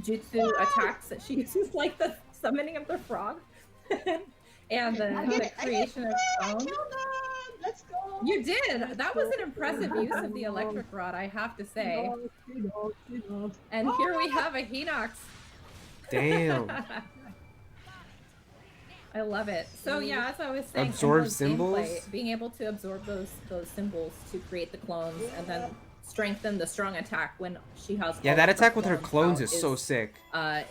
jutsu attacks that she uses, like the summoning of the frog and the creation of I foam. killed them! Let's go! You did. That was an impressive use of the electric rod, I have to say. And here we have a Hinox. Damn. I love it. So yeah, as I was saying, Absorb Emerald's symbols? gameplay, being able to absorb those symbols to create the clones and then strengthen the strong attack when she has Yeah, all that of attack with her clones out is so sick.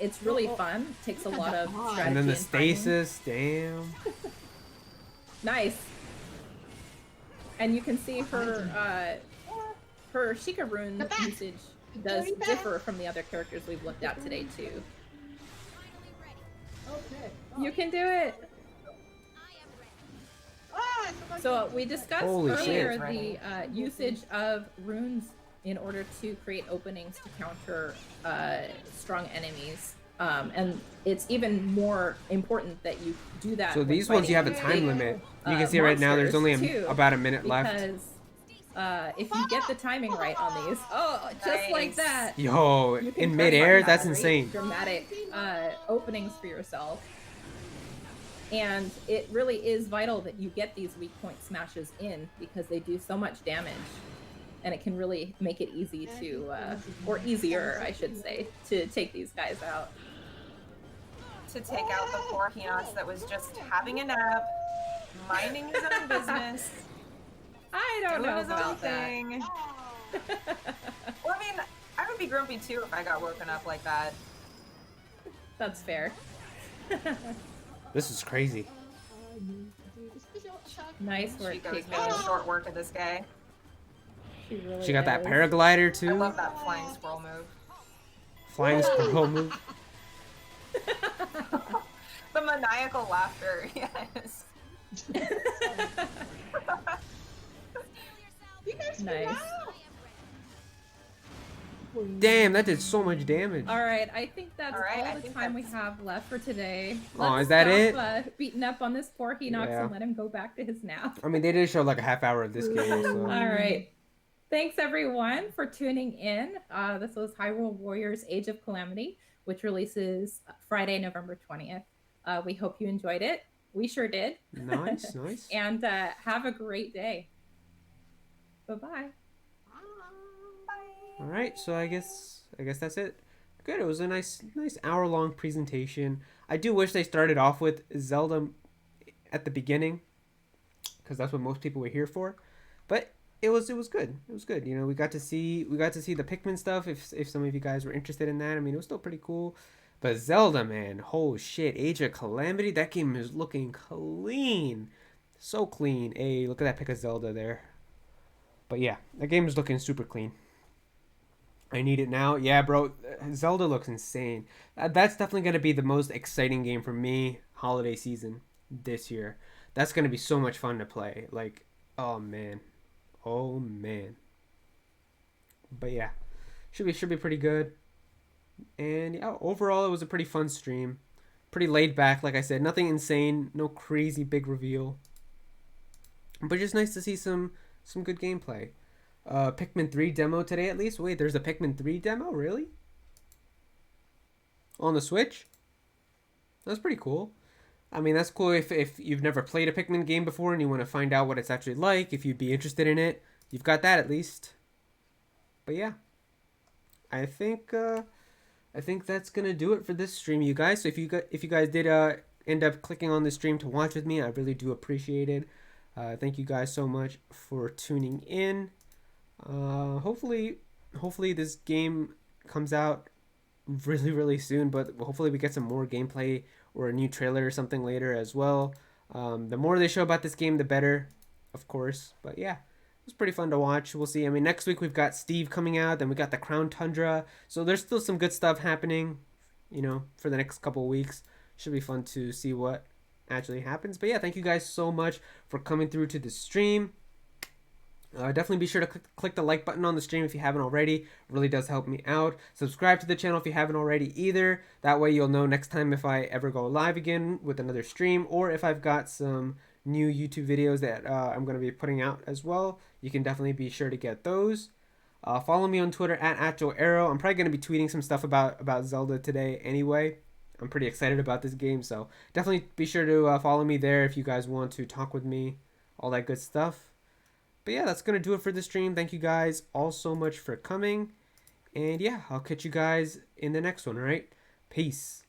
It's really fun. Takes a lot of strategy And then the timing. stasis, damn. Nice. And you can see her Sheikah rune usage does differ from the other characters we've looked at today too. Okay. You can do it. So we discussed Holy earlier shit. the usage of runes in order to create openings to counter strong enemies. And it's even more important that you do that. So when these ones you have a fighting time big, limit. You can see right now there's only monsters, too, about a minute left. Because if you get the timing right on these, just like that, Yo, you can in create midair, some that's great insane. Dramatic openings for yourself. And it really is vital that you get these weak point smashes in because they do so much damage. And it can really make it easy to, or easier, I should say, to take these guys out. To take out the poor Hinox that was just having a nap, minding his own business. I don't doing know his own about that. thing. Well, I mean, I would be grumpy too if I got woken up like that. That's fair. This is crazy. Nice work, She goes Keiko. making short work of this guy. She really She got that is. paraglider I too. love that flying squirrel move. Flying squirrel move. The maniacal laughter, yes. Nice. Damn, that did so much damage. All right, I think that's All right, I all the think time we that's- have left for today. Oh, Let's is that stop, it? Beating up on this poor Hinox Yeah. and let him go back to his nap. I mean, they did show like a half hour of this game, so. All right. Thanks everyone for tuning in. This was Hyrule Warriors Age of Calamity, which releases Friday, November 20th. We hope you enjoyed it. We sure did. Nice, nice. And have a great day. Bye-bye. All right, so I guess that's it. Good. It was a nice hour-long presentation. I do wish they started off with Zelda at the beginning, because that's what most people were here for. But it was good. It was good. You know, we got to see the Pikmin stuff. If some of you guys were interested in that, I mean, it was still pretty cool. But Zelda, man, oh shit, Age of Calamity, that game is looking clean, so clean. Hey, look at that pic of Zelda there. But yeah, that game is looking super clean. I need it now. Yeah, bro, Zelda looks insane. That's definitely going to be the most exciting game for me holiday season this year. That's going to be so much fun to play. Like, oh man. But yeah, should be pretty good. And yeah, overall it was a pretty fun stream. Pretty laid back, like I said, nothing insane, no crazy big reveal. But just nice to see some good gameplay. Pikmin 3 demo today at least. Wait, there's a Pikmin 3 demo? Really? On the Switch? That's pretty cool. I mean, that's cool if you've never played a Pikmin game before and you want to find out what it's actually like, if you'd be interested in it. You've got that at least. But yeah. I think that's going to do it for this stream, you guys. So if you guys did end up clicking on the stream to watch with me, I really do appreciate it. Thank you guys so much for tuning in. Hopefully this game comes out really soon, but hopefully we get some more gameplay or a new trailer or something later as well. The more they show about this game, the better, of course. But yeah, it was pretty fun to watch. We'll see. I mean, next week we've got Steve coming out, then we got the Crown Tundra, so there's still some good stuff happening, you know, for the next couple of weeks. Should be fun to see what actually happens. But yeah, thank you guys so much for coming through to the stream. Definitely be sure to click the like button on the stream if you haven't already. It really does help me out. Subscribe to the channel if you haven't already either. That way you'll know next time if I ever go live again with another stream, or if I've got some new YouTube videos that I'm going to be putting out as well. You can definitely be sure to get those. Follow me on Twitter at Aero. I'm probably going to be tweeting some stuff about Zelda today anyway. I'm pretty excited about this game, so definitely be sure to follow me there if you guys want to talk with me, all that good stuff. But yeah, that's going to do it for the stream. Thank you guys all so much for coming. And yeah, I'll catch you guys in the next one, all right? Peace.